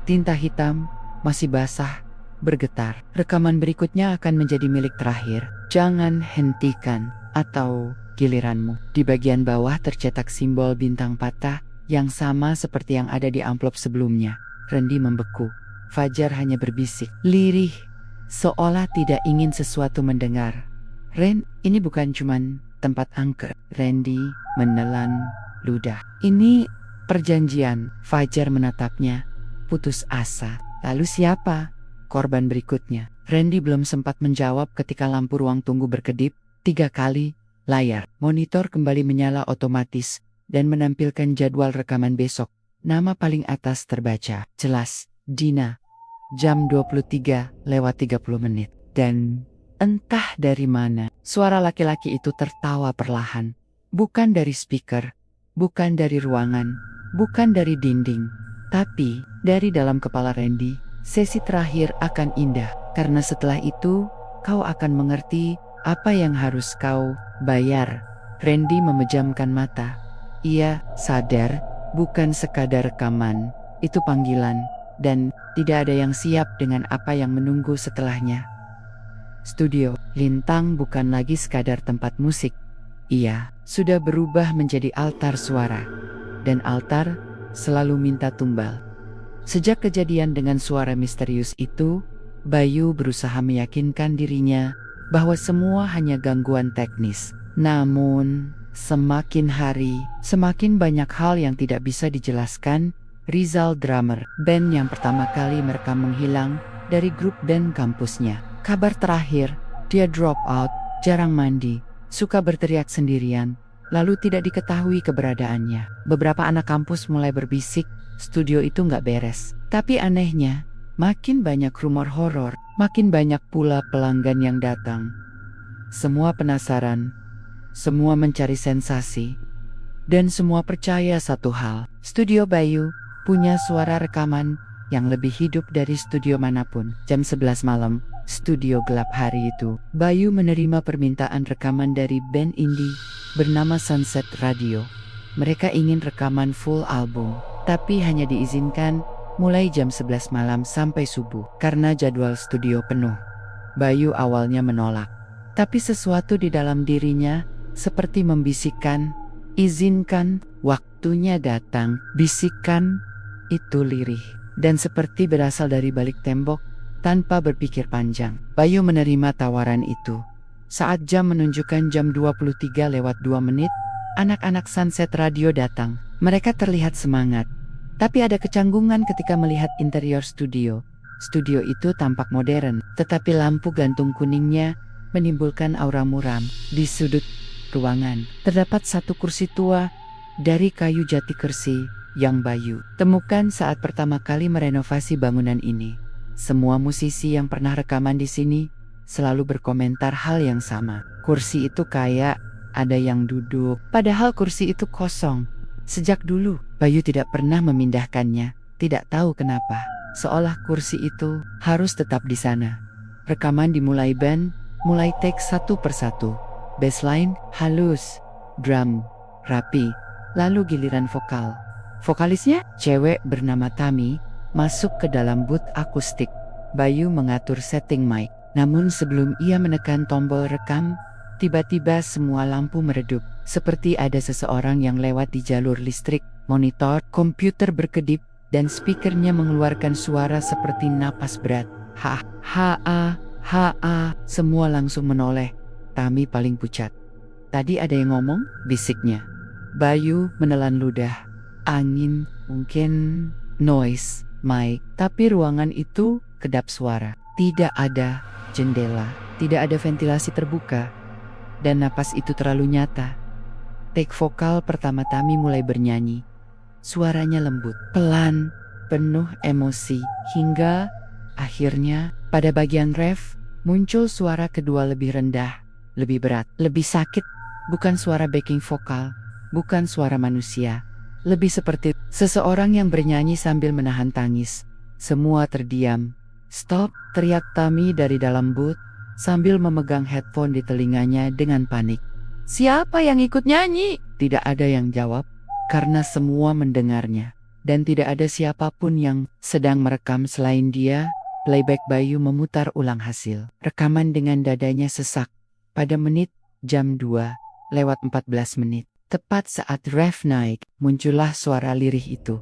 tinta hitam, masih basah, bergetar. Rekaman berikutnya akan menjadi milik terakhir. Jangan hentikan, atau giliranmu. Di bagian bawah tercetak simbol bintang patah yang sama seperti yang ada di amplop sebelumnya. Randy membeku. Fajar hanya berbisik, lirih, seolah tidak ingin sesuatu mendengar. Ren, ini bukan cuman tempat angker. Randy menelan ludah. Ini perjanjian. Fajar menatapnya, putus asa. Lalu siapa korban berikutnya? Randy belum sempat menjawab ketika lampu ruang tunggu berkedip 3 kali. Layar monitor kembali menyala otomatis dan menampilkan jadwal rekaman besok. Nama paling atas terbaca, jelas, Dina. Jam 23:30. Dan entah dari mana, suara laki-laki itu tertawa perlahan. Bukan dari speaker, bukan dari ruangan, bukan dari dinding, tapi dari dalam kepala Randy. Sesi terakhir akan indah. karena setelah itu, kau akan mengerti apa yang harus kau bayar. Randy memejamkan mata. Ia sadar, bukan sekadar rekaman, itu panggilan, dan tidak ada yang siap dengan apa yang menunggu setelahnya. Studio Lintang bukan lagi sekadar tempat musik. Ia sudah berubah menjadi altar suara. Dan altar selalu minta tumbal. Sejak kejadian dengan suara misterius itu, Bayu berusaha meyakinkan dirinya bahwa semua hanya gangguan teknis. Namun, semakin hari, semakin banyak hal yang tidak bisa dijelaskan. Rizal, drummer band yang pertama kali merekam, menghilang dari grup band kampusnya. Kabar terakhir, dia drop out, jarang mandi, suka berteriak sendirian, lalu tidak diketahui keberadaannya. Beberapa anak kampus mulai berbisik, studio itu nggak beres. Tapi anehnya, makin banyak rumor horor, makin banyak pula pelanggan yang datang. Semua penasaran, semua mencari sensasi, dan semua percaya satu hal. Studio Bayu punya suara rekaman yang lebih hidup dari studio manapun. Jam 11 malam, studio gelap hari itu, Bayu menerima permintaan rekaman dari band indie bernama Sunset Radio. Mereka ingin rekaman full album, tapi hanya diizinkan mulai jam 11 malam sampai subuh karena jadwal studio penuh. Bayu awalnya menolak, tapi sesuatu di dalam dirinya seperti membisikkan, "Izinkan, waktunya datang." Bisikan itu lirih dan seperti berasal dari balik tembok. Tanpa berpikir panjang, Bayu menerima tawaran itu. Saat jam menunjukkan jam 23:02, anak-anak Sunset Radio datang. Mereka terlihat semangat, tapi ada kecanggungan ketika melihat interior studio. Studio itu tampak modern, tetapi lampu gantung kuningnya menimbulkan aura muram. Di sudut ruangan, terdapat satu kursi tua dari kayu jati, kursi yang Bayu temukan saat pertama kali merenovasi bangunan ini. Semua musisi yang pernah rekaman di sini selalu berkomentar hal yang sama. Kursi itu kayak ada yang duduk, padahal kursi itu kosong. Sejak dulu, Bayu tidak pernah memindahkannya, tidak tahu kenapa. Seolah kursi itu harus tetap di sana. Rekaman dimulai, band mulai take satu persatu. Bassline halus, drum rapi, lalu giliran vokal. Vokalisnya, cewek bernama Tami, masuk ke dalam booth akustik. Bayu mengatur setting mic, namun sebelum ia menekan tombol rekam, tiba-tiba semua lampu meredup, seperti ada seseorang yang lewat di jalur listrik. Monitor komputer berkedip, dan speakernya mengeluarkan suara seperti napas berat. Semua langsung menoleh. Tami paling pucat. "Tadi ada yang ngomong?" bisiknya. Bayu menelan ludah. Angin, mungkin noise, mic, tapi ruangan itu kedap suara. Tidak ada jendela, tidak ada ventilasi terbuka, dan napas itu terlalu nyata. Take vokal pertama Tami mulai bernyanyi. Suaranya lembut, pelan, penuh emosi, hingga akhirnya pada bagian ref muncul suara kedua lebih rendah, lebih berat, lebih sakit. Bukan suara backing vokal, bukan suara manusia. Lebih seperti seseorang yang bernyanyi sambil menahan tangis. Semua terdiam. "Stop!" teriak Tami dari dalam booth sambil memegang headphone di telinganya dengan panik. "Siapa yang ikut nyanyi?" Tidak ada yang jawab, karena semua mendengarnya. Dan tidak ada siapapun yang sedang merekam selain dia. Playback Bayu memutar ulang hasil rekaman dengan dadanya sesak. Pada menit jam 2:14. Tepat saat ref naik, muncullah suara lirih itu.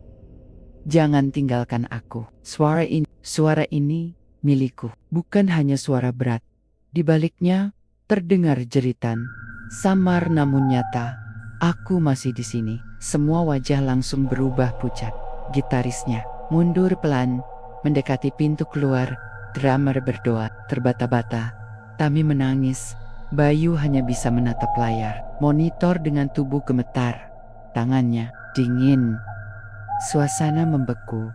"Jangan tinggalkan aku." Suara ini milikku. Bukan hanya suara berat. Di baliknya terdengar jeritan, samar namun nyata. "Aku masih di sini." Semua wajah langsung berubah pucat. Gitarisnya mundur pelan, mendekati pintu keluar. Drummer berdoa terbata-bata. Tami menangis. Bayu hanya bisa menatap layar monitor dengan tubuh gemetar. Tangannya dingin. Suasana membeku.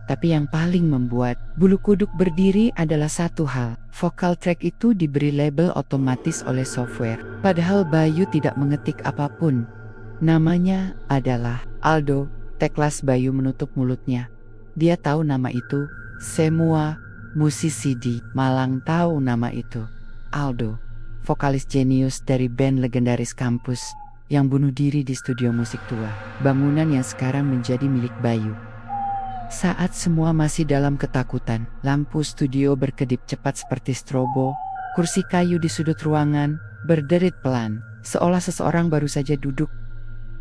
Tapi yang paling membuat bulu kuduk berdiri adalah satu hal. Vokal track itu diberi label otomatis oleh software. Padahal Bayu tidak mengetik apapun. Namanya adalah Aldo. Teklas Bayu menutup mulutnya. Dia tahu nama itu. Semua musisi di Malang tahu nama itu. Aldo, vokalis jenius dari band legendaris kampus yang bunuh diri di studio musik tua. Bangunan yang sekarang menjadi milik Bayu. Saat semua masih dalam ketakutan, lampu studio berkedip cepat seperti strobo, kursi kayu di sudut ruangan berderit pelan, seolah seseorang baru saja duduk.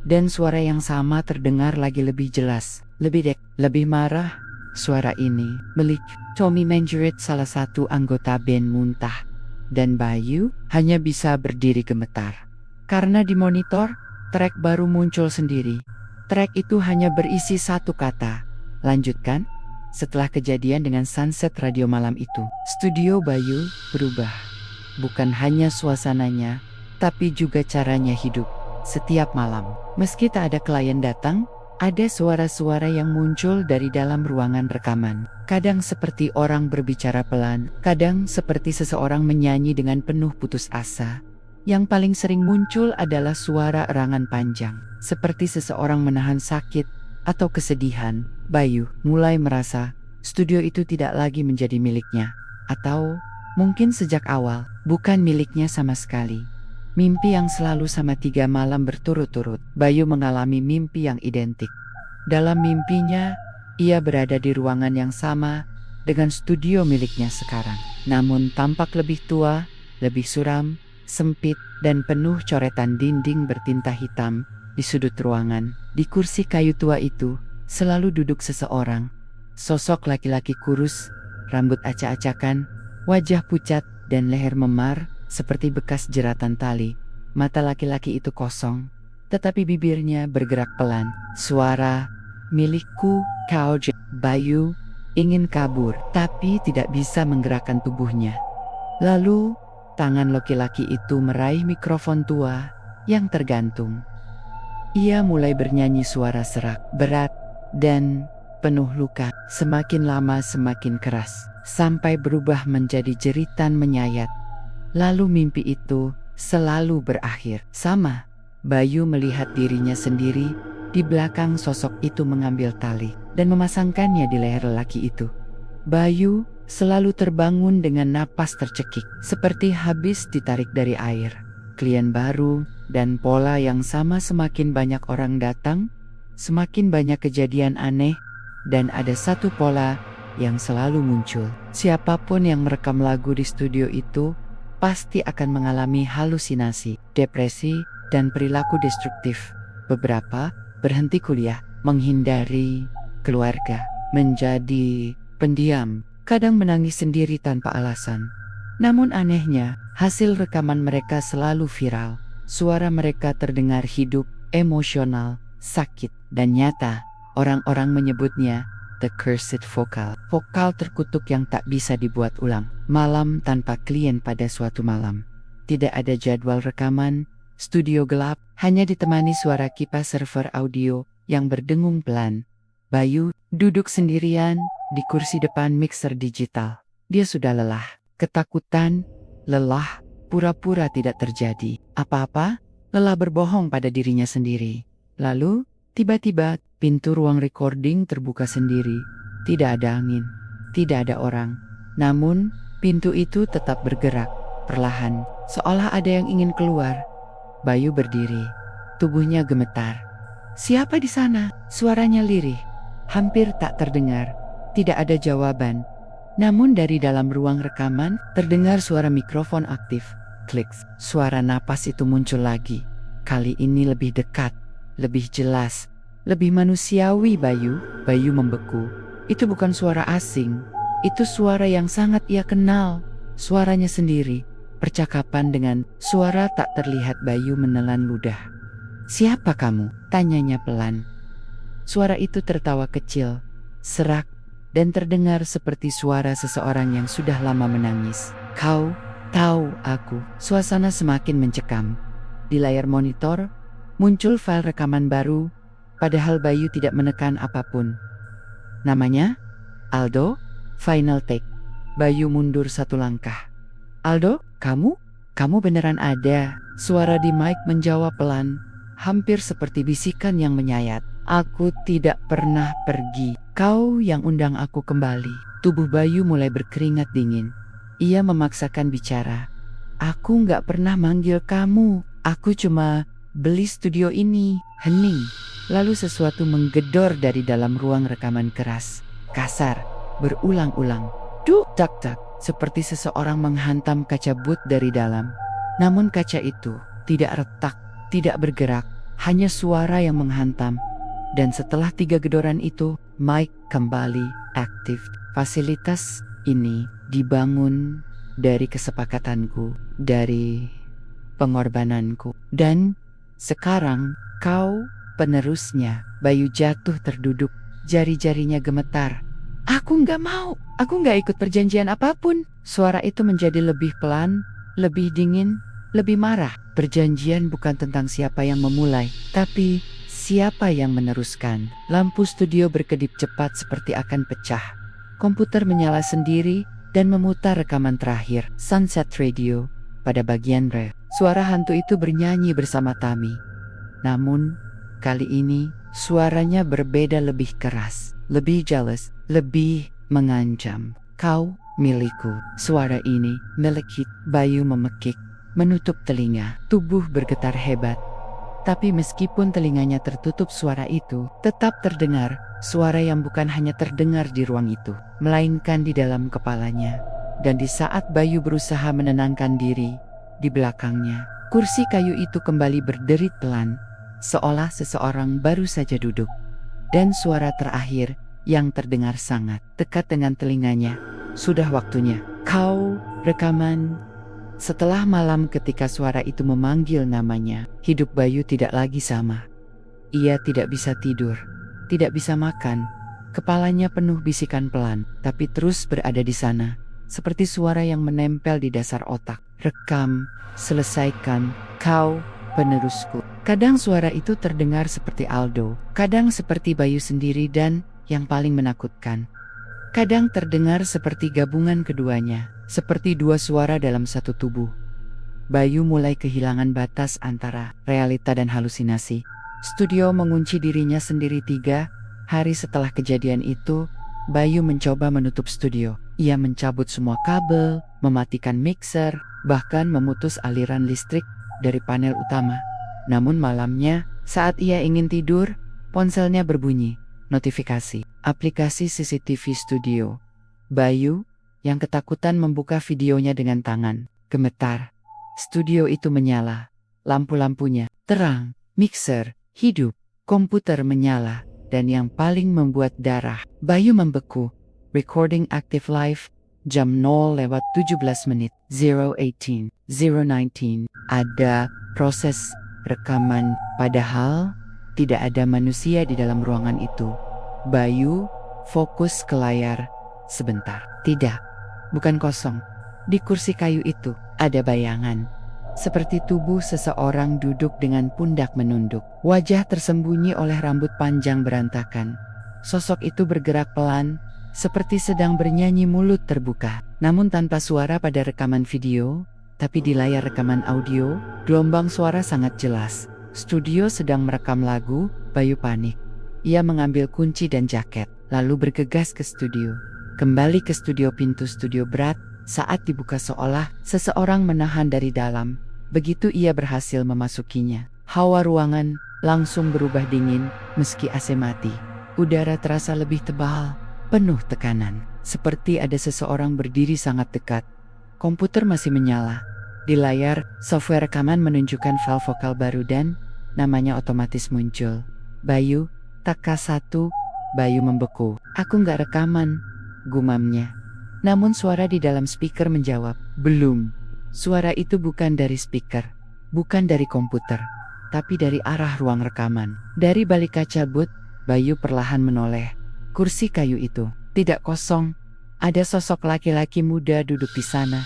Dan suara yang sama terdengar lagi lebih jelas, lebih marah. Suara ini milik Tommy Manjerit, salah satu anggota band Muntah. Dan Bayu hanya bisa berdiri gemetar. Karena di monitor, track baru muncul sendiri. Track itu hanya berisi satu kata, lanjutkan. Setelah kejadian dengan Sunset Radio malam itu, studio Bayu berubah. Bukan hanya suasananya, tapi juga caranya hidup. Setiap malam, meski tak ada klien datang, ada suara-suara yang muncul dari dalam ruangan rekaman. Kadang seperti orang berbicara pelan, kadang seperti seseorang menyanyi dengan penuh putus asa. Yang paling sering muncul adalah suara erangan panjang, seperti seseorang menahan sakit atau kesedihan. Bayu mulai merasa studio itu tidak lagi menjadi miliknya, atau mungkin sejak awal bukan miliknya sama sekali. Mimpi yang selalu sama 3 malam berturut-turut. Bayu mengalami mimpi yang identik. Dalam mimpinya, ia berada di ruangan yang sama dengan studio miliknya sekarang. Namun tampak lebih tua, lebih suram, sempit, dan penuh coretan dinding bertinta hitam. Di sudut ruangan, di kursi kayu tua itu, selalu duduk seseorang. Sosok laki-laki kurus, rambut acak-acakan, wajah pucat, dan leher memar, seperti bekas jeratan tali. Mata laki-laki itu kosong, tetapi bibirnya bergerak pelan. Suara, milikku, kau. Bayu ingin kabur, tapi tidak bisa menggerakkan tubuhnya. Lalu, tangan laki-laki itu meraih mikrofon tua yang tergantung. Ia mulai bernyanyi suara serak, berat, dan penuh luka. Semakin lama semakin keras, sampai berubah menjadi jeritan menyayat. Lalu mimpi itu selalu berakhir sama. Bayu melihat dirinya sendiri di belakang sosok itu mengambil tali dan memasangkannya di leher lelaki itu. Bayu selalu terbangun dengan napas tercekik, seperti habis ditarik dari air. Klien baru dan pola yang sama, semakin banyak orang datang, semakin banyak kejadian aneh, dan ada satu pola yang selalu muncul. Siapapun yang merekam lagu di studio itu pasti akan mengalami halusinasi, depresi, dan perilaku destruktif. Beberapa berhenti kuliah, menghindari keluarga, menjadi pendiam, kadang menangis sendiri tanpa alasan. Namun anehnya, hasil rekaman mereka selalu viral. Suara mereka terdengar hidup, emosional, sakit, dan nyata. Orang-orang menyebutnya The Cursed Vocal, vokal terkutuk yang tak bisa dibuat ulang. Malam tanpa klien pada suatu malam. Tidak ada jadwal rekaman, studio gelap, hanya ditemani suara kipas server audio yang berdengung pelan. Bayu duduk sendirian di kursi depan mixer digital. Dia sudah lelah, ketakutan, lelah, pura-pura tidak terjadi apa-apa, lelah berbohong pada dirinya sendiri. Lalu, tiba-tiba, pintu ruang recording terbuka sendiri. Tidak ada angin, tidak ada orang. Namun, pintu itu tetap bergerak, perlahan, seolah ada yang ingin keluar. Bayu berdiri, tubuhnya gemetar. Siapa di sana? Suaranya lirih, hampir tak terdengar. Tidak ada jawaban. Namun dari dalam ruang rekaman, terdengar suara mikrofon aktif. Klik, suara napas itu muncul lagi. Kali ini lebih dekat, lebih jelas, lebih manusiawi. Bayu membeku. Itu bukan suara asing. Itu suara yang sangat ia kenal. Suaranya sendiri. Percakapan dengan suara tak terlihat. Bayu menelan ludah. Siapa kamu? Tanyanya pelan. Suara itu tertawa kecil, serak, dan terdengar seperti suara seseorang yang sudah lama menangis. Kau tahu aku. Suasana semakin mencekam. Di layar monitor, muncul file rekaman baru, padahal Bayu tidak menekan apapun. Namanya? Aldo? Final take. Bayu mundur satu langkah. Aldo, kamu? Kamu beneran ada? Suara di mic menjawab pelan, hampir seperti bisikan yang menyayat. Aku tidak pernah pergi. Kau yang undang aku kembali. Tubuh Bayu mulai berkeringat dingin. Ia memaksakan bicara. Aku nggak pernah manggil kamu. Aku cuma beli studio ini. Hening. Lalu sesuatu menggedor dari dalam ruang rekaman keras. Kasar. Berulang-ulang. Duk tak tak. Seperti seseorang menghantam kaca but dari dalam. Namun kaca itu tidak retak, tidak bergerak. Hanya suara yang menghantam. Dan setelah 3 gedoran itu, mic kembali aktif. Fasilitas ini dibangun dari kesepakatanku, dari pengorbananku. Dan sekarang kau penerusnya. Bayu jatuh terduduk, jari-jarinya gemetar. Aku nggak mau, aku nggak ikut perjanjian apapun. Suara itu menjadi lebih pelan, lebih dingin, lebih marah. Perjanjian bukan tentang siapa yang memulai, tapi siapa yang meneruskan. Lampu studio berkedip cepat seperti akan pecah. Komputer menyala sendiri dan memutar rekaman terakhir, Sunset Radio. Pada bagian ref, suara hantu itu bernyanyi bersama Tami. Namun, kali ini suaranya berbeda, lebih keras, lebih jealous, lebih mengancam. Kau milikku. Suara ini milik. Bayu memekik, menutup telinga. Tubuh bergetar hebat. Tapi meskipun telinganya tertutup, suara itu tetap terdengar. Suara yang bukan hanya terdengar di ruang itu, melainkan di dalam kepalanya. Dan di saat Bayu berusaha menenangkan diri, di belakangnya, kursi kayu itu kembali berderit pelan, seolah seseorang baru saja duduk. Dan suara terakhir yang terdengar sangat dekat dengan telinganya. Sudah waktunya. Kau rekaman. Setelah malam ketika suara itu memanggil namanya, hidup Bayu tidak lagi sama. Ia tidak bisa tidur, tidak bisa makan. Kepalanya penuh bisikan pelan, tapi terus berada di sana. Seperti suara yang menempel di dasar otak. Rekam, selesaikan, kau penerusku. Kadang suara itu terdengar seperti Aldo, kadang seperti Bayu sendiri, dan yang paling menakutkan, kadang terdengar seperti gabungan keduanya, seperti 2 suara dalam satu tubuh. Bayu mulai kehilangan batas antara realita dan halusinasi. Studio mengunci dirinya sendiri. 3 hari setelah kejadian itu, Bayu mencoba menutup studio. Ia mencabut semua kabel, mematikan mixer, bahkan memutus aliran listrik dari panel utama. Namun malamnya, saat ia ingin tidur, ponselnya berbunyi. Notifikasi, aplikasi CCTV studio. Bayu, yang ketakutan, membuka videonya dengan tangan. Gemetar. Studio itu menyala. Lampu-lampunya terang, mixer hidup, komputer menyala. Dan yang paling membuat darah Bayu membeku. Recording active live. Jam 0:17, 018, 019. Ada proses rekaman, padahal tidak ada manusia di dalam ruangan itu. Bayu fokus ke layar sebentar. Tidak, bukan kosong. Di kursi kayu itu ada bayangan. Seperti tubuh seseorang duduk dengan pundak menunduk. Wajah tersembunyi oleh rambut panjang berantakan. Sosok itu bergerak pelan, seperti sedang bernyanyi, mulut terbuka. Namun tanpa suara pada rekaman video, tapi di layar rekaman audio, gelombang suara sangat jelas. Studio sedang merekam lagu. Bayu panik. Ia mengambil kunci dan jaket, lalu bergegas ke studio. Kembali ke studio. Pintu studio berat saat dibuka, seolah seseorang menahan dari dalam. Begitu ia berhasil memasukinya, hawa ruangan langsung berubah dingin meski AC mati. Udara terasa lebih tebal, penuh tekanan, seperti ada seseorang berdiri sangat dekat. Komputer masih menyala. Di layar, software rekaman menunjukkan file vokal baru dan namanya otomatis muncul. Bayu, Taka 1. Bayu membeku. Aku nggak rekaman, gumamnya. Namun suara di dalam speaker menjawab, belum. Suara itu bukan dari speaker, bukan dari komputer, tapi dari arah ruang rekaman. Dari balik kaca but, Bayu perlahan menoleh. Kursi kayu itu tidak kosong. Ada sosok laki-laki muda duduk di sana.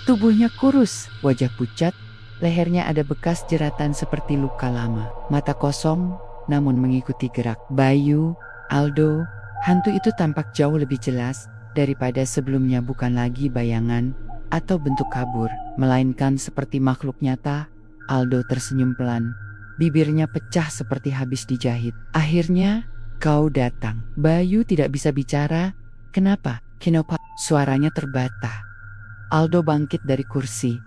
Tubuhnya kurus, wajah pucat, lehernya ada bekas jeratan seperti luka lama. Mata kosong, namun mengikuti gerak Bayu. Aldo, hantu itu tampak jauh lebih jelas daripada sebelumnya, bukan lagi bayangan atau bentuk kabur, melainkan seperti makhluk nyata. Aldo tersenyum pelan, bibirnya pecah seperti habis dijahit. Akhirnya, kau datang. Bayu tidak bisa bicara. Kenapa? Kenapa? Suaranya terbata. Aldo bangkit dari kursi,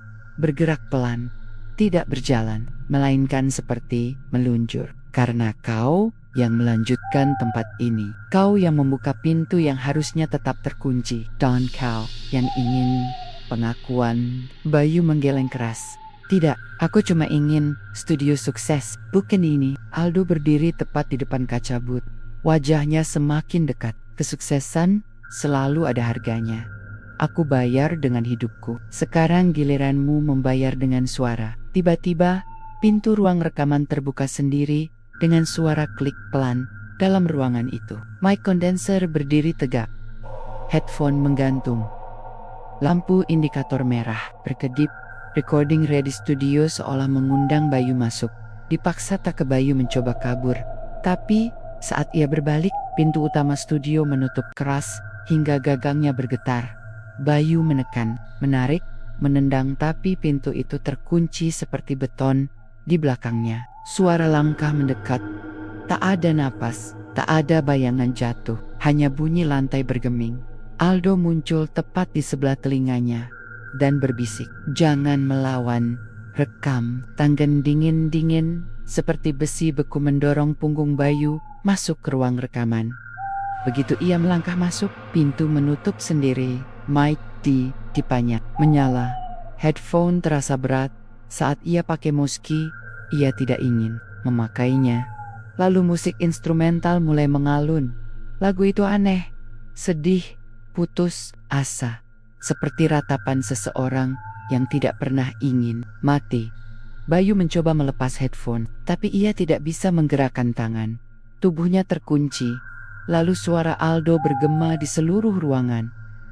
bergerak pelan, tidak berjalan, melainkan seperti meluncur. Karena kau yang melanjutkan tempat ini. Kau yang membuka pintu yang harusnya tetap terkunci. Dan kau yang ingin pengakuan. Bayu menggeleng keras. Tidak, aku cuma ingin studio sukses, bukan ini. Aldo berdiri tepat di depan kaca booth. Wajahnya semakin dekat. Kesuksesan selalu ada harganya. Aku bayar dengan hidupku. Sekarang giliranmu membayar dengan suara. Tiba-tiba, pintu ruang rekaman terbuka sendiri dengan suara klik pelan dalam ruangan itu. Mic condenser berdiri tegak. Headphone menggantung. Lampu indikator merah berkedip. Recording ready studio seolah mengundang Bayu masuk. Dipaksa tak ke Bayu mencoba kabur. Tapi saat ia berbalik, pintu utama studio menutup keras hingga gagangnya bergetar. Bayu menekan, menarik, menendang, tapi pintu itu terkunci seperti beton di belakangnya. Suara langkah mendekat. Tak ada napas, tak ada bayangan jatuh, hanya bunyi lantai bergeming. Aldo muncul tepat di sebelah telinganya dan berbisik, "Jangan melawan, rekam." Tangan dingin-dingin seperti besi beku mendorong punggung Bayu masuk ke ruang rekaman. Begitu ia melangkah masuk, pintu menutup sendiri. Mic dipanya menyala. Headphone terasa berat. Saat ia pakai meski, ia tidak ingin memakainya. Lalu musik instrumental mulai mengalun. Lagu itu aneh, sedih, putus asa. Seperti ratapan seseorang yang tidak pernah ingin mati. Bayu mencoba melepas headphone, tapi ia tidak bisa menggerakkan tangan. Tubuhnya terkunci. Lalu suara Aldo bergema di seluruh ruangan.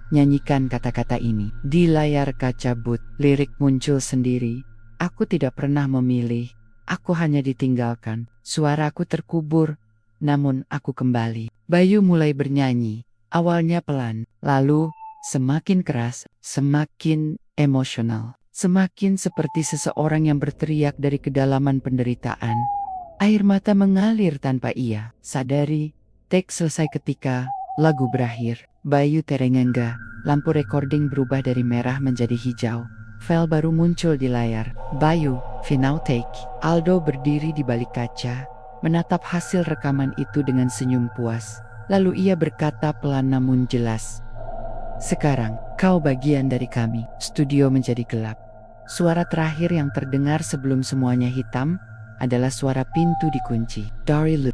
Nyanyikan kata-kata ini. Di layar kaca booth, lirik muncul sendiri. Aku tidak pernah memilih. Aku hanya ditinggalkan. Suaraku terkubur. Namun aku kembali. Bayu mulai bernyanyi. Awalnya pelan. Lalu semakin keras. Semakin emosional. Semakin seperti seseorang yang berteriak dari kedalaman penderitaan. Air mata mengalir tanpa ia sadari. Take selesai ketika lagu berakhir. Bayu terengah-engah. Lampu recording berubah dari merah menjadi hijau. File baru muncul di layar. Bayu, final take. Aldo berdiri di balik kaca, menatap hasil rekaman itu dengan senyum puas. Lalu ia berkata pelan namun jelas, "Sekarang, kau bagian dari kami." Studio menjadi gelap. Suara terakhir yang terdengar sebelum semuanya hitam adalah suara pintu dikunci. Dari Lu.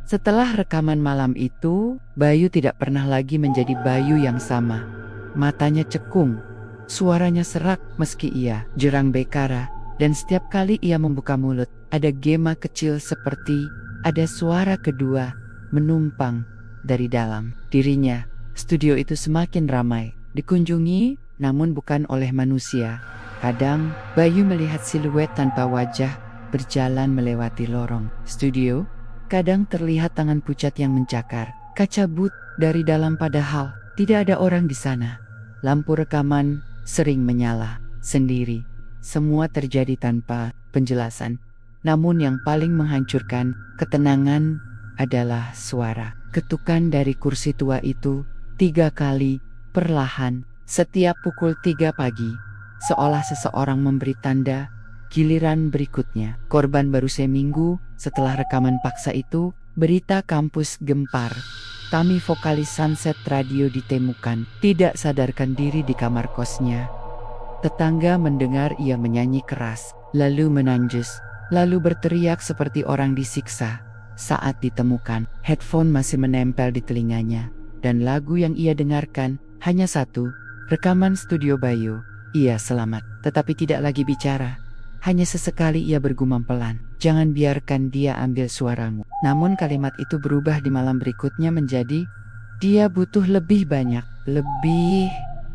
Setelah rekaman malam itu, Bayu tidak pernah lagi menjadi Bayu yang sama. Matanya cekung, suaranya serak meski ia jerang bekara, dan setiap kali ia membuka mulut, ada gema kecil seperti ada suara kedua menumpang dari dalam dirinya. Studio itu semakin ramai, dikunjungi namun bukan oleh manusia. Kadang, Bayu melihat siluet tanpa wajah berjalan melewati lorong studio. Kadang terlihat tangan pucat yang mencakar kaca booth dari dalam, padahal tidak ada orang di sana. Lampu rekaman sering menyala sendiri. Semua terjadi tanpa penjelasan. Namun yang paling menghancurkan ketenangan adalah suara ketukan dari kursi tua itu 3 kali perlahan setiap pukul 3 pagi. Seolah seseorang memberi tanda giliran berikutnya. Korban baru seminggu setelah rekaman paksa itu. Berita kampus gempar. Tami, vokalis Sunset Radio, ditemukan tidak sadarkan diri di kamar kosnya. Tetangga mendengar ia menyanyi keras, lalu menanjus, lalu berteriak seperti orang disiksa. Saat ditemukan, headphone masih menempel di telinganya, dan lagu yang ia dengarkan hanya satu, rekaman studio Bayu. Ia selamat, tetapi tidak lagi bicara. Hanya sesekali ia bergumam pelan, "Jangan biarkan dia ambil suaramu." Namun kalimat itu berubah di malam berikutnya menjadi, "Dia butuh lebih banyak, lebih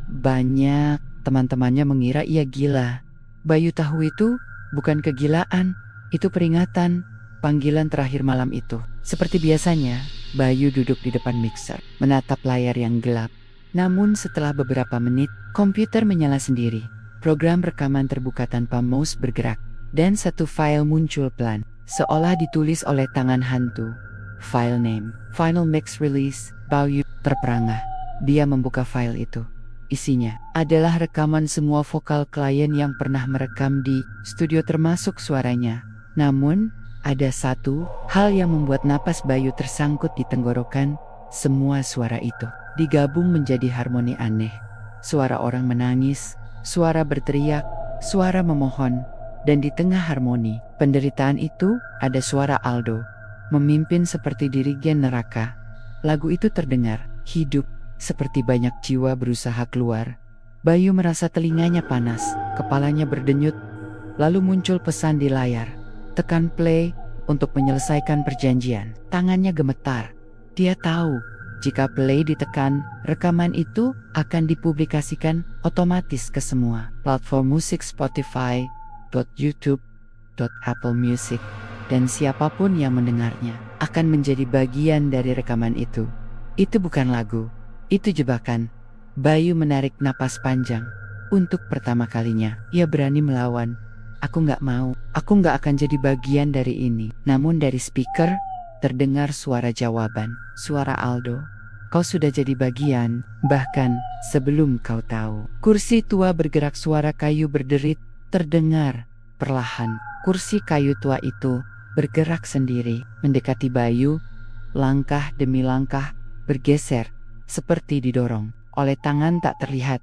banyak." Teman-temannya mengira ia gila. Bayu tahu itu bukan kegilaan, itu peringatan, panggilan terakhir malam itu. Seperti biasanya, Bayu duduk di depan mixer, menatap layar yang gelap. Namun setelah beberapa menit, komputer menyala sendiri. Program rekaman terbuka tanpa mouse bergerak, dan satu file muncul pelan, seolah ditulis oleh tangan hantu. File name, Final Mix Release, Bayu terperangah. Dia membuka file itu. Isinya adalah rekaman semua vokal klien yang pernah merekam di studio termasuk suaranya. Namun, ada satu hal yang membuat napas Bayu tersangkut di tenggorokan. Semua suara itu digabung menjadi harmoni aneh. Suara orang menangis, suara berteriak, suara memohon, dan di tengah harmoni penderitaan itu ada suara Aldo memimpin seperti dirigen neraka. Lagu itu terdengar hidup, seperti banyak jiwa berusaha keluar. Bayu merasa telinganya panas, kepalanya berdenyut. Lalu muncul pesan di layar. Tekan play untuk menyelesaikan perjanjian. Tangannya gemetar. Dia tahu, jika play ditekan, rekaman itu akan dipublikasikan otomatis ke semua platform musik Spotify, YouTube, Apple Music, dan siapapun yang mendengarnya akan menjadi bagian dari rekaman itu. Itu bukan lagu, itu jebakan. Bayu menarik napas panjang. Untuk pertama kalinya, ia berani melawan. Aku gak mau, aku gak akan jadi bagian dari ini. Namun dari speaker, terdengar suara jawaban, suara Aldo. Kau sudah jadi bagian, bahkan sebelum kau tahu. Kursi tua bergerak, suara kayu berderit, terdengar perlahan. Kursi kayu tua itu bergerak sendiri, mendekati Bayu, langkah demi langkah, bergeser, seperti didorong oleh tangan tak terlihat.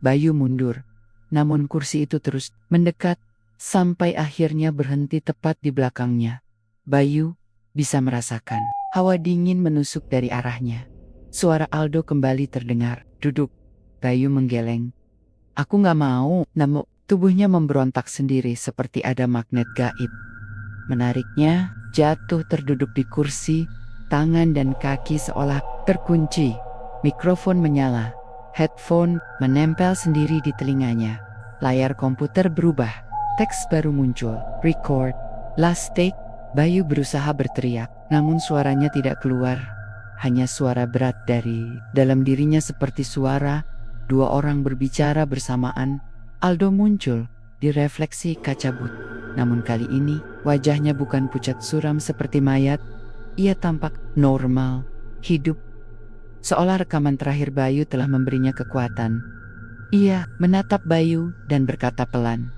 Bayu mundur, namun kursi itu terus mendekat, sampai akhirnya berhenti tepat di belakangnya. Bayu bisa merasakan hawa dingin menusuk dari arahnya. Suara Aldo kembali terdengar, duduk. Bayu menggeleng. Aku gak mau, namun tubuhnya memberontak sendiri seperti ada magnet gaib. Menariknya, jatuh terduduk di kursi, tangan dan kaki seolah terkunci. Mikrofon menyala, headphone menempel sendiri di telinganya. Layar komputer berubah, teks baru muncul, record, last take. Bayu berusaha berteriak, namun suaranya tidak keluar. Hanya suara berat dari dalam dirinya seperti suara dua orang berbicara bersamaan. Aldo muncul di refleksi kaca but. Namun kali ini, wajahnya bukan pucat suram seperti mayat. Ia tampak normal, hidup. Seolah rekaman terakhir Bayu telah memberinya kekuatan. Ia menatap Bayu dan berkata pelan,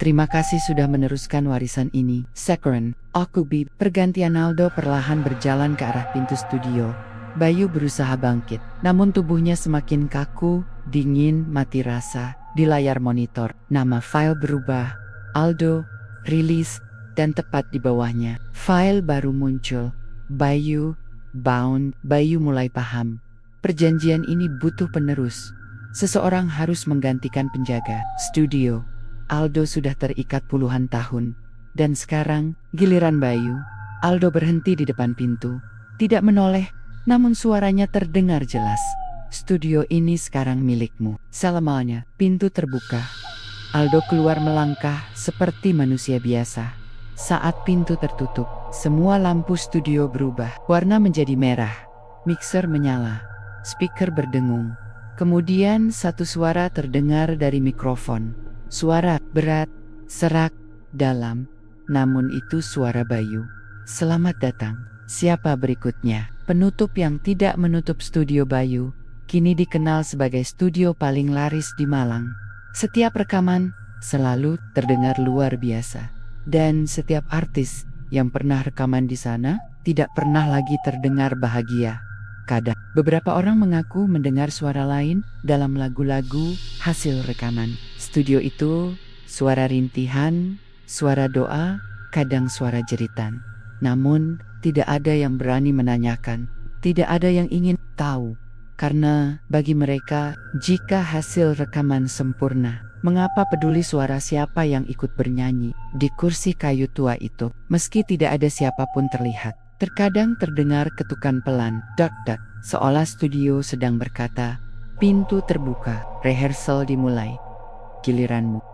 "Terima kasih sudah meneruskan warisan ini, Sekren, Okubi." Pergantian Aldo perlahan berjalan ke arah pintu studio. Bayu berusaha bangkit, namun tubuhnya semakin kaku, dingin, mati rasa. Di layar monitor, nama file berubah, Aldo, rilis, dan tepat di bawahnya, file baru muncul, Bayu, bound. Bayu mulai paham, perjanjian ini butuh penerus. Seseorang harus menggantikan penjaga studio. Aldo sudah terikat puluhan tahun, dan sekarang giliran Bayu. Aldo berhenti di depan pintu, tidak menoleh, namun suaranya terdengar jelas. "Studio ini sekarang milikmu." Selamanya, pintu terbuka. Aldo keluar melangkah seperti manusia biasa. Saat pintu tertutup, semua lampu studio berubah, warna menjadi merah. Mixer menyala, speaker berdengung. Kemudian satu suara terdengar dari mikrofon. Suara berat, serak, dalam. Namun itu suara Bayu. "Selamat datang. Siapa berikutnya?" Penutup yang tidak menutup studio Bayu kini dikenal sebagai studio paling laris di Malang. Setiap rekaman selalu terdengar luar biasa. Dan setiap artis yang pernah rekaman di sana tidak pernah lagi terdengar bahagia. Kadang beberapa orang mengaku mendengar suara lain dalam lagu-lagu hasil rekaman. Studio itu suara rintihan, suara doa, kadang suara jeritan. Namun tidak ada yang berani menanyakan, tidak ada yang ingin tahu. Karena bagi mereka, jika hasil rekaman sempurna, mengapa peduli suara siapa yang ikut bernyanyi di kursi kayu tua itu? Meski tidak ada siapapun terlihat, terkadang terdengar ketukan pelan, dak-dak, seolah studio sedang berkata, "Pintu terbuka, rehearsal dimulai. Giliranmu."